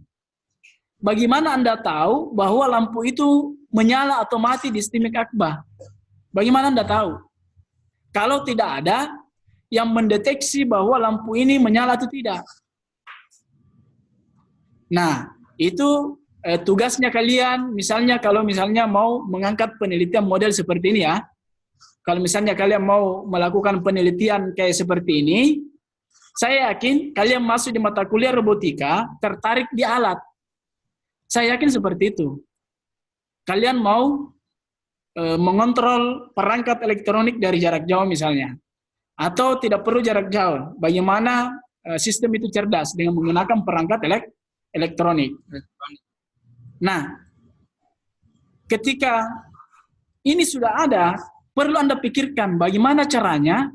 A: Bagaimana Anda tahu bahwa lampu itu menyala atau mati di Stimik Akba? Bagaimana Anda tahu? Kalau tidak ada yang mendeteksi bahwa lampu ini menyala atau tidak. Nah, itu tugasnya kalian, misalnya kalau misalnya mau mengangkat penelitian model seperti ini ya. Kalau misalnya kalian mau melakukan penelitian kayak seperti ini, saya yakin kalian masuk di mata kuliah robotika, tertarik di alat. Saya yakin seperti itu. Kalian mau mengontrol perangkat elektronik dari jarak jauh misalnya. Atau tidak perlu jarak jauh. Bagaimana sistem itu cerdas dengan menggunakan perangkat elektronik. Nah, ketika ini sudah ada, perlu Anda pikirkan bagaimana caranya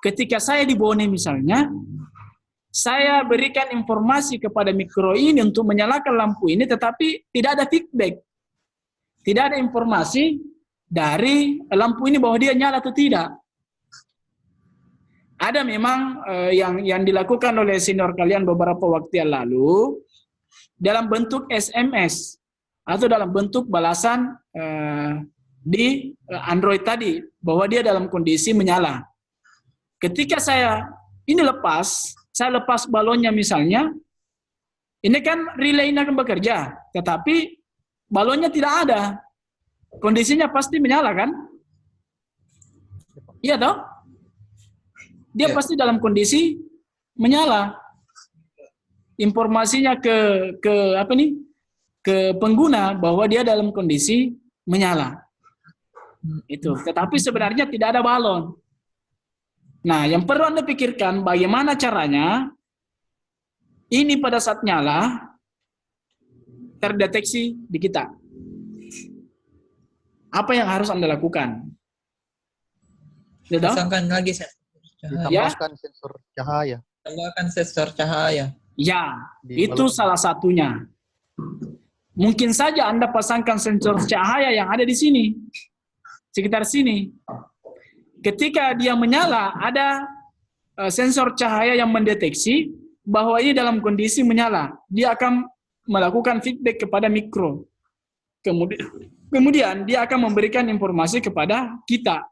A: ketika saya di Bone misalnya, saya berikan informasi kepada mikro ini untuk menyalakan lampu ini, tetapi tidak ada feedback. Tidak ada informasi dari lampu ini bahwa dia nyala atau tidak. Ada memang yang dilakukan oleh senior kalian beberapa waktu yang lalu, dalam bentuk SMS atau dalam bentuk balasan di Android tadi bahwa dia dalam kondisi menyala. Ketika saya lepas balonnya misalnya, ini kan relay ini akan bekerja, tetapi balonnya tidak ada. Kondisinya pasti menyala kan? Iya toh? Dia pasti dalam kondisi menyala. Informasinya ke pengguna bahwa dia dalam kondisi menyala. Itu. Tetapi sebenarnya tidak ada balon. Nah, yang perlu Anda pikirkan bagaimana caranya ini pada saat nyala terdeteksi di kita. Apa yang harus Anda lakukan? Sudah?
B: Pasangkan lagi sensor cahaya.
C: Ditambahkan sensor cahaya.
B: Tambahkan sensor cahaya.
A: Ya,
C: Di
A: itu
C: balon.
A: salah satunya. Mungkin saja Anda pasangkan sensor cahaya yang ada di sini, sekitar sini. Ketika dia menyala, ada sensor cahaya yang mendeteksi bahwa ini dalam kondisi menyala. Dia akan melakukan feedback kepada mikro. Kemudian dia akan memberikan informasi kepada kita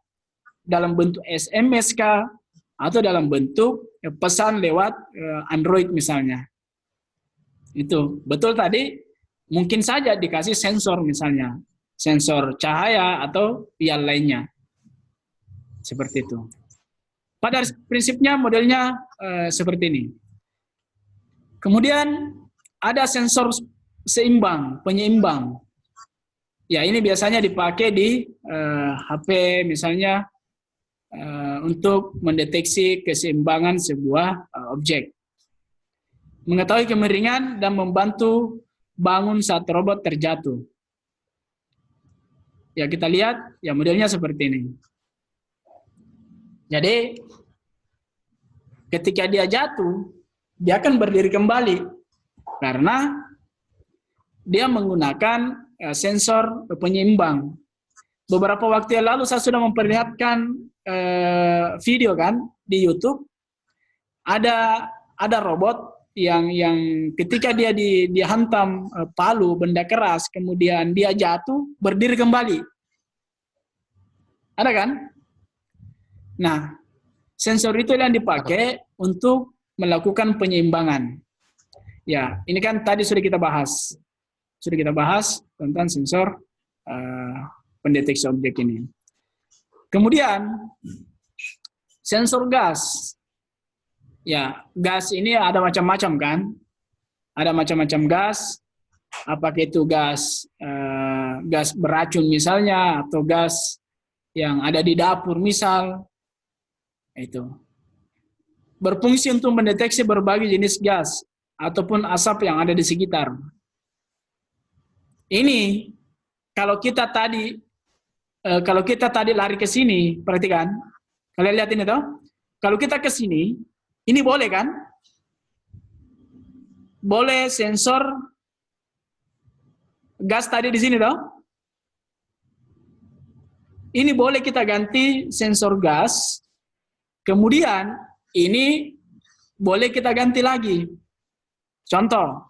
A: dalam bentuk SMS kah, atau dalam bentuk pesan lewat Android misalnya. Itu betul tadi, mungkin saja dikasih sensor misalnya. sensor cahaya atau yang lainnya. Seperti itu. Pada prinsipnya modelnya seperti ini. Kemudian ada sensor seimbang, penyeimbang. Ya, ini biasanya dipakai di HP misalnya untuk mendeteksi keseimbangan sebuah objek. Mengetahui kemiringan dan membantu bangun saat robot terjatuh. Ya, kita lihat, ya modelnya seperti ini. Jadi, ketika dia jatuh, dia akan berdiri kembali. Karena dia menggunakan sensor penyeimbang. Beberapa waktu yang lalu saya sudah memperlihatkan video kan di YouTube. Ada robot yang ketika dia dihantam palu benda keras, kemudian dia jatuh, berdiri kembali. Ada kan? Nah, sensor itu yang dipakai untuk melakukan penyeimbangan. Ya, ini kan tadi sudah kita bahas. Sudah kita bahas tentang sensor pendeteksi objek ini. Kemudian, sensor gas. Ya, gas ini ada macam-macam kan? Ada macam-macam gas. Apakah itu gas gas beracun misalnya, atau gas yang ada di dapur misal. Itu. Berfungsi untuk mendeteksi berbagai jenis gas ataupun asap yang ada di sekitar. Ini kalau kita tadi lari ke sini, perhatikan. Kalian lihat ini toh? Kalau kita ke sini, ini boleh kan? Boleh sensor gas tadi di sini toh? Ini boleh kita ganti sensor gas. Kemudian ini boleh kita ganti lagi. Contoh,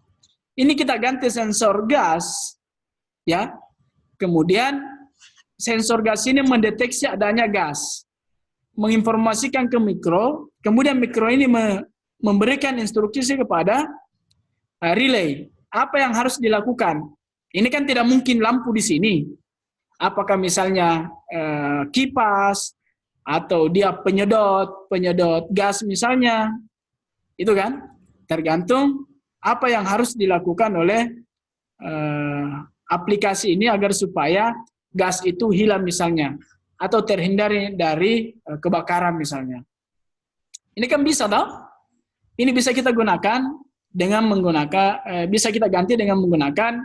A: ini kita ganti sensor gas, ya. Kemudian sensor gas ini mendeteksi adanya gas, menginformasikan ke mikro, kemudian mikro ini memberikan instruksi kepada relay. Apa yang harus dilakukan? Ini kan tidak mungkin lampu di sini. Apakah misalnya kipas, atau dia penyedot gas misalnya, itu kan tergantung apa yang harus dilakukan oleh aplikasi ini agar supaya gas itu hilang misalnya, atau terhindar dari kebakaran misalnya. Ini kan bisa toh? Ini bisa kita gunakan dengan menggunakan, bisa kita ganti dengan menggunakan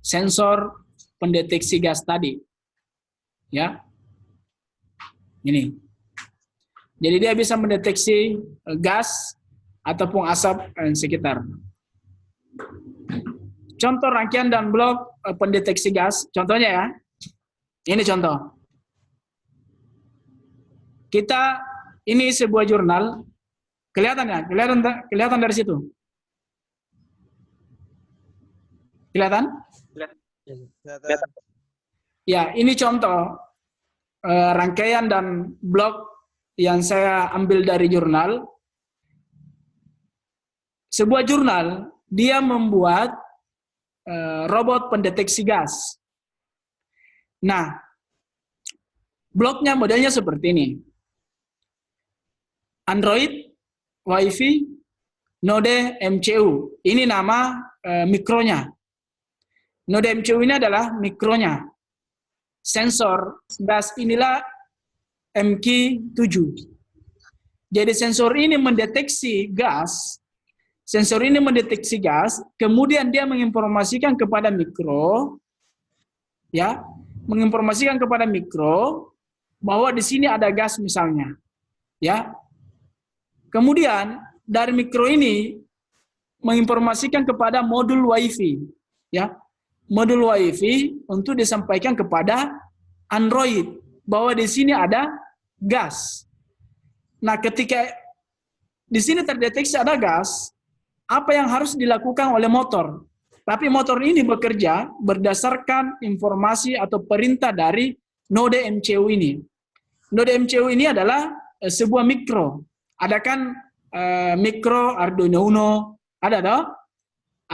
A: sensor pendeteksi gas tadi, ya. Ini. Jadi dia bisa mendeteksi gas ataupun asap sekitar. Contoh rangkaian dan blok pendeteksi gas. Contohnya ya. Ini contoh. Ini sebuah jurnal. Kelihatan ya? Kelihatan dari situ. Kelihatan? Ya, ini contoh rangkaian dan blok yang saya ambil dari jurnal. Sebuah jurnal, dia membuat robot pendeteksi gas. Nah, bloknya modelnya seperti ini. Android, Wi-Fi, Node MCU. Ini nama mikronya. Node MCU ini adalah mikronya. Sensor gas inilah MQ7. Jadi sensor ini mendeteksi gas, kemudian dia menginformasikan kepada mikro, ya, menginformasikan kepada mikro bahwa di sini ada gas misalnya, ya. Kemudian dari mikro ini menginformasikan kepada modul Wi-Fi, ya. Modul Wi-Fi untuk disampaikan kepada Android bahwa di sini ada gas. Nah, ketika di sini terdeteksi ada gas, apa yang harus dilakukan oleh motor? Tapi motor ini bekerja berdasarkan informasi atau perintah dari node MCU ini. Node MCU ini adalah sebuah mikro. Ada kan mikro Arduino Uno, ada toh?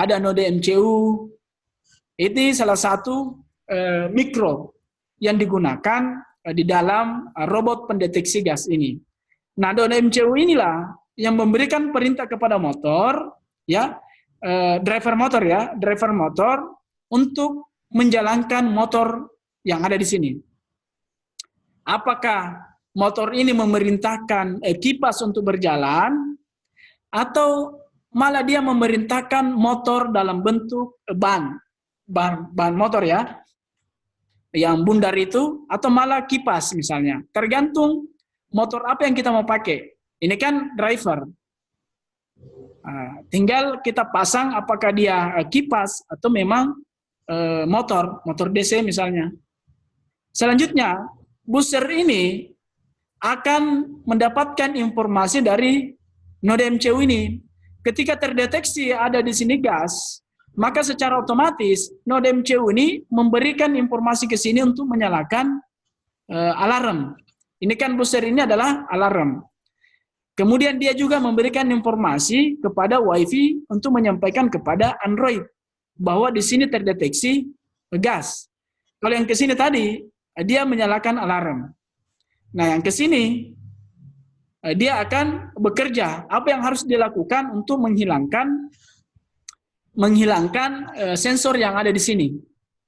A: Ada node MCU. Ini salah satu mikro yang digunakan di dalam robot pendeteksi gas ini. Nah, drone MCU inilah yang memberikan perintah kepada motor, ya, driver motor untuk menjalankan motor yang ada di sini. Apakah motor ini memerintahkan kipas untuk berjalan, atau malah dia memerintahkan motor dalam bentuk ban motor ya, yang bundar itu, atau malah kipas misalnya. Tergantung motor apa yang kita mau pakai. Ini kan driver. Tinggal kita pasang apakah dia kipas atau memang motor DC misalnya. Selanjutnya, booster ini akan mendapatkan informasi dari node MCU ini. Ketika terdeteksi ada di sini gas, maka secara otomatis node MCU ini memberikan informasi ke sini untuk menyalakan alarm. Ini kan booster ini adalah alarm. Kemudian dia juga memberikan informasi kepada WiFi untuk menyampaikan kepada Android bahwa di sini terdeteksi gas. Kalau yang ke sini tadi, dia menyalakan alarm. Nah, yang ke sini, dia akan bekerja. Apa yang harus dilakukan untuk menghilangkan sensor yang ada di sini?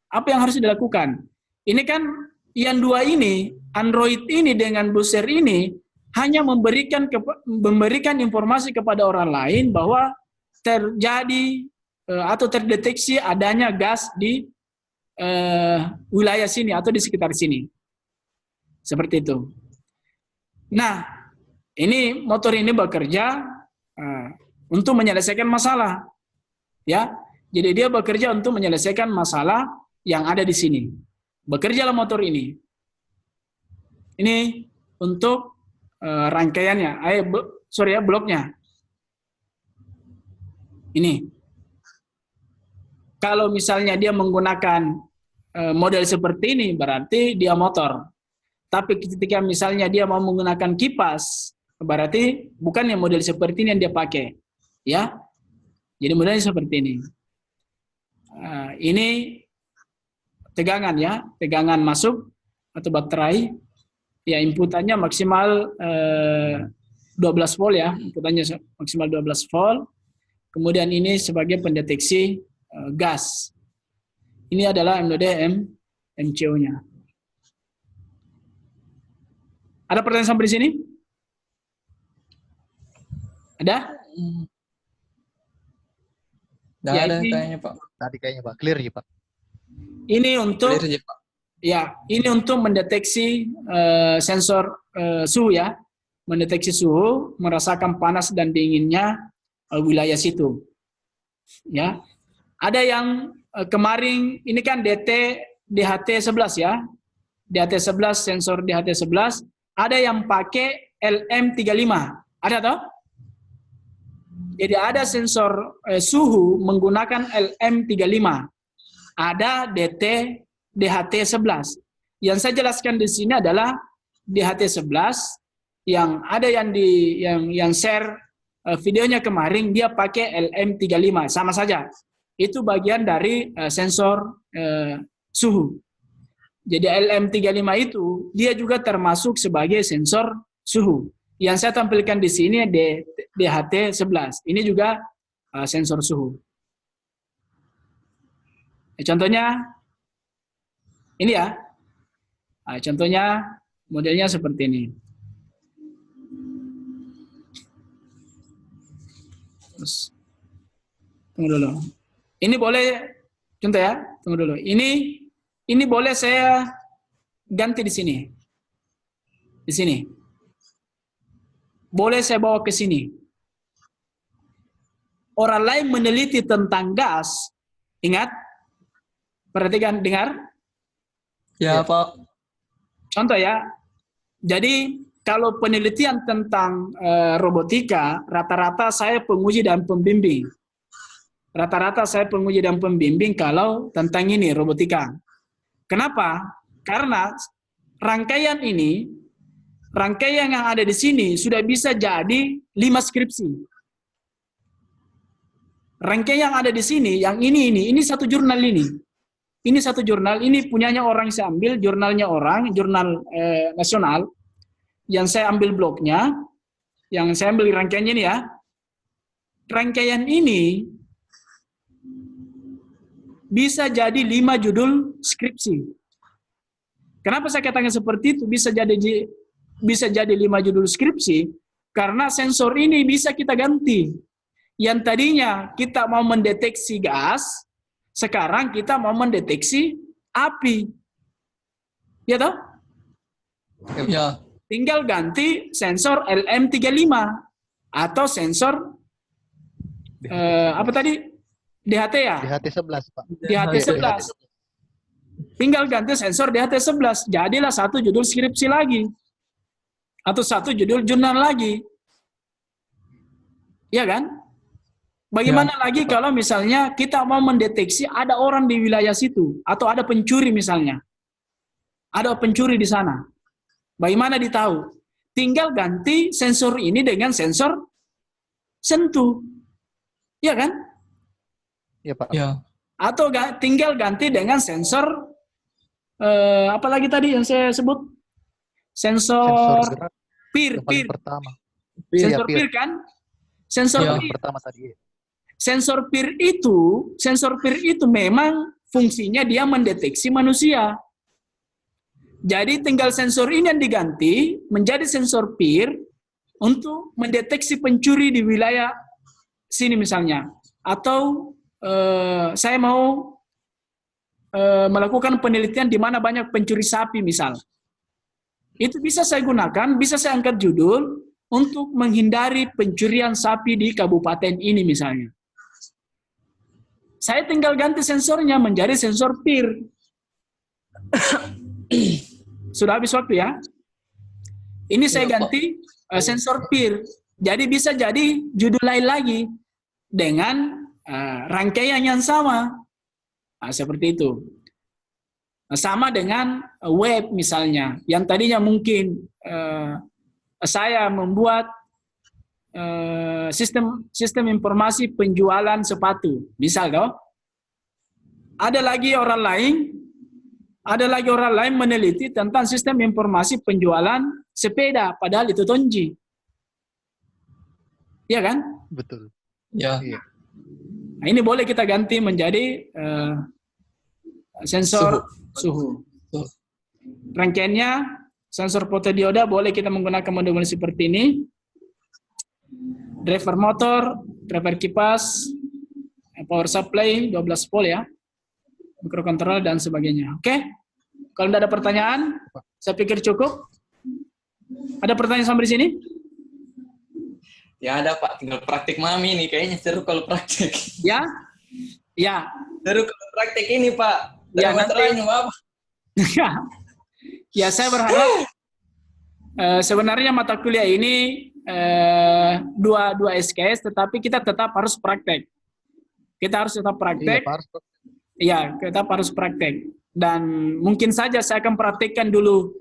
A: Apa yang harus dilakukan? Ini kan yang dua ini, Android ini dengan booster ini, hanya memberikan informasi kepada orang lain bahwa terjadi atau terdeteksi adanya gas di wilayah sini atau di sekitar sini. Seperti itu. Nah, ini motor ini bekerja untuk menyelesaikan masalah. Ya. Jadi dia bekerja untuk menyelesaikan masalah yang ada di sini. Bekerjalah motor ini. Ini untuk rangkaiannya, bloknya. Ini. Kalau misalnya dia menggunakan model seperti ini, berarti dia motor. Tapi ketika misalnya dia mau menggunakan kipas, berarti bukan yang model seperti ini yang dia pakai. Ya. Jadi modelnya seperti ini. Ini tegangan ya, tegangan masuk atau baterai. Ya, inputannya maksimal 12 volt ya, inputannya maksimal 12 volt. Kemudian ini sebagai pendeteksi gas. Ini adalah node MCU-nya. Ada pertanyaan sampai di sini? Ada?
B: Nggak
A: Ya,
B: ada
A: ini-
B: kayaknya, Pak.
C: Tadi kayaknya Pak, clear ya Pak.
A: Ini untuk
B: Clear aja, Pak.
A: ya, ini untuk mendeteksi sensor suhu ya, mendeteksi suhu, merasakan panas dan dinginnya wilayah situ. Ya, ada yang kemarin ini kan DHT11 ya, DHT11 sensor DHT11, ada yang pakai LM35, ada toh? Jadi ada sensor suhu menggunakan LM35, ada DHT11. Yang saya jelaskan di sini adalah DHT11 yang ada yang share videonya kemarin, dia pakai LM35, sama saja. Itu bagian dari sensor suhu. Jadi LM35 itu dia juga termasuk sebagai sensor suhu. Yang saya tampilkan di sini DHT11. Ini juga sensor suhu. Contohnya ini ya. Contohnya modelnya seperti ini. Terus tunggu dulu. Ini boleh contoh ya, tunggu dulu. Ini boleh saya ganti di sini. Di sini. Boleh saya bawa ke sini. Orang lain meneliti tentang gas. Ingat? Perhatikan, dengar.
B: Ya, Pak.
A: Contoh ya. Jadi kalau penelitian tentang robotika, rata-rata saya penguji dan pembimbing. Rata-rata saya penguji dan pembimbing kalau tentang ini, robotika. Kenapa? Karena rangkaian yang ada di sini sudah bisa jadi 5 skripsi. Rangkaian yang ada di sini, yang ini satu jurnal ini. ini satu jurnal, ini punyanya orang saya ambil, jurnalnya orang, jurnal nasional, yang saya ambil blognya, yang saya ambil rangkaiannya ini ya. Rangkaian ini bisa jadi 5 judul skripsi. Kenapa saya katakan seperti itu? Bisa jadi 5 judul skripsi, karena sensor ini bisa kita ganti. Yang tadinya kita mau mendeteksi gas, sekarang kita mau mendeteksi api. Ya toh?
B: Ya.
A: Tinggal ganti sensor LM35 atau sensor apa tadi? DHT ya?
C: DHT11, Pak.
A: DHT11. Tinggal ganti sensor DHT11. Jadilah satu judul skripsi lagi. Atau satu judul jurnal lagi. Iya kan? Bagaimana lagi kalau misalnya kita mau mendeteksi ada orang di wilayah situ. Atau ada pencuri misalnya. Ada pencuri di sana. Bagaimana ditahu? Tinggal ganti sensor ini dengan sensor sentuh. Iya kan?
C: Iya, Pak.
B: Ya.
A: Atau tinggal ganti dengan sensor apa lagi tadi yang saya sebut? Sensor
C: gerak
A: PIR,
C: yang paling
A: PIR.
C: pertama.
A: Sensor
C: Iya,
A: PIR kan? Sensor
B: Ya.
A: PIR.
C: Pertama tadi.
A: Sensor PIR itu memang fungsinya dia mendeteksi manusia. Jadi tinggal sensor ini yang diganti menjadi sensor PIR untuk mendeteksi pencuri di wilayah sini misalnya. Atau saya mau melakukan penelitian di mana banyak pencuri sapi misal. Itu bisa saya gunakan, bisa saya angkat judul untuk menghindari pencurian sapi di kabupaten ini misalnya. Saya tinggal ganti sensornya menjadi sensor PIR. Sudah habis waktu ya. Ini saya ganti sensor PIR. Jadi bisa jadi judul lain lagi dengan rangkaian yang sama. Nah, seperti itu. Sama dengan web misalnya. Yang tadinya mungkin saya membuat sistem informasi penjualan sepatu. Misal toh. Ada lagi orang lain meneliti tentang sistem informasi penjualan sepeda, padahal itu tonji. Iya kan?
C: Betul.
B: Ya.
C: Iya.
A: Nah, ini boleh kita ganti menjadi sensor suhu. Rangkaiannya sensor fotodioda boleh kita menggunakan model seperti ini. Driver motor, driver kipas, power supply 12 volt ya. Microcontroller dan sebagainya. Oke? Kalau tidak ada pertanyaan, saya pikir cukup. Ada pertanyaan sampai di sini?
B: Ya ada Pak, tinggal praktik mami nih. Kayaknya seru kalau praktik.
A: Ya? Ya.
B: Seru kalau praktik ini Pak.
A: Ya,
B: Nanti
A: nanti-
B: apa?
A: Ya, saya berharap sebenarnya mata kuliah ini dua SKS, tetapi kita tetap harus praktek. Kita harus tetap
C: Iya,
A: praktek.
C: Pak. Harus
A: Ya, tetap harus praktek. Dan mungkin saja saya akan praktekkan dulu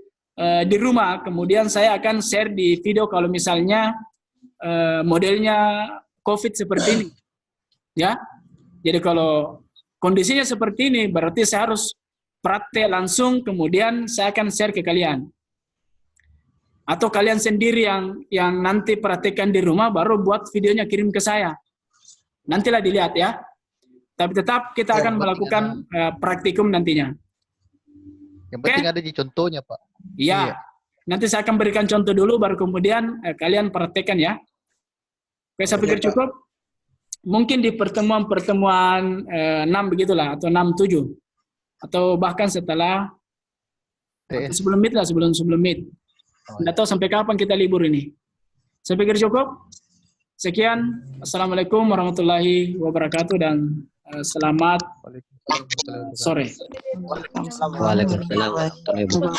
A: di rumah, kemudian saya akan share di video kalau misalnya modelnya COVID seperti ini. Ya, jadi kalau kondisinya seperti ini, berarti saya harus praktek langsung, kemudian saya akan share ke kalian. Atau kalian sendiri yang nanti praktekkan di rumah, baru buat videonya kirim ke saya. Nantilah dilihat ya. Tapi tetap kita akan melakukan praktikum nantinya.
C: Yang penting ada di contohnya, Pak.
A: Iya.
C: Iya.
A: Nanti saya akan berikan contoh dulu, baru kemudian kalian praktekkan ya. Oke, saya pikir cukup. Mungkin di pertemuan-pertemuan 6 begitulah, atau 6-7. Atau bahkan setelah, atau sebelum Meet lah, sebelum Meet. Nggak tahu sampai kapan kita libur ini. Saya pikir cukup. Sekian. Assalamualaikum warahmatullahi wabarakatuh dan selamat sore.
G: Waalaikumsalam warahmatullahi wabarakatuh.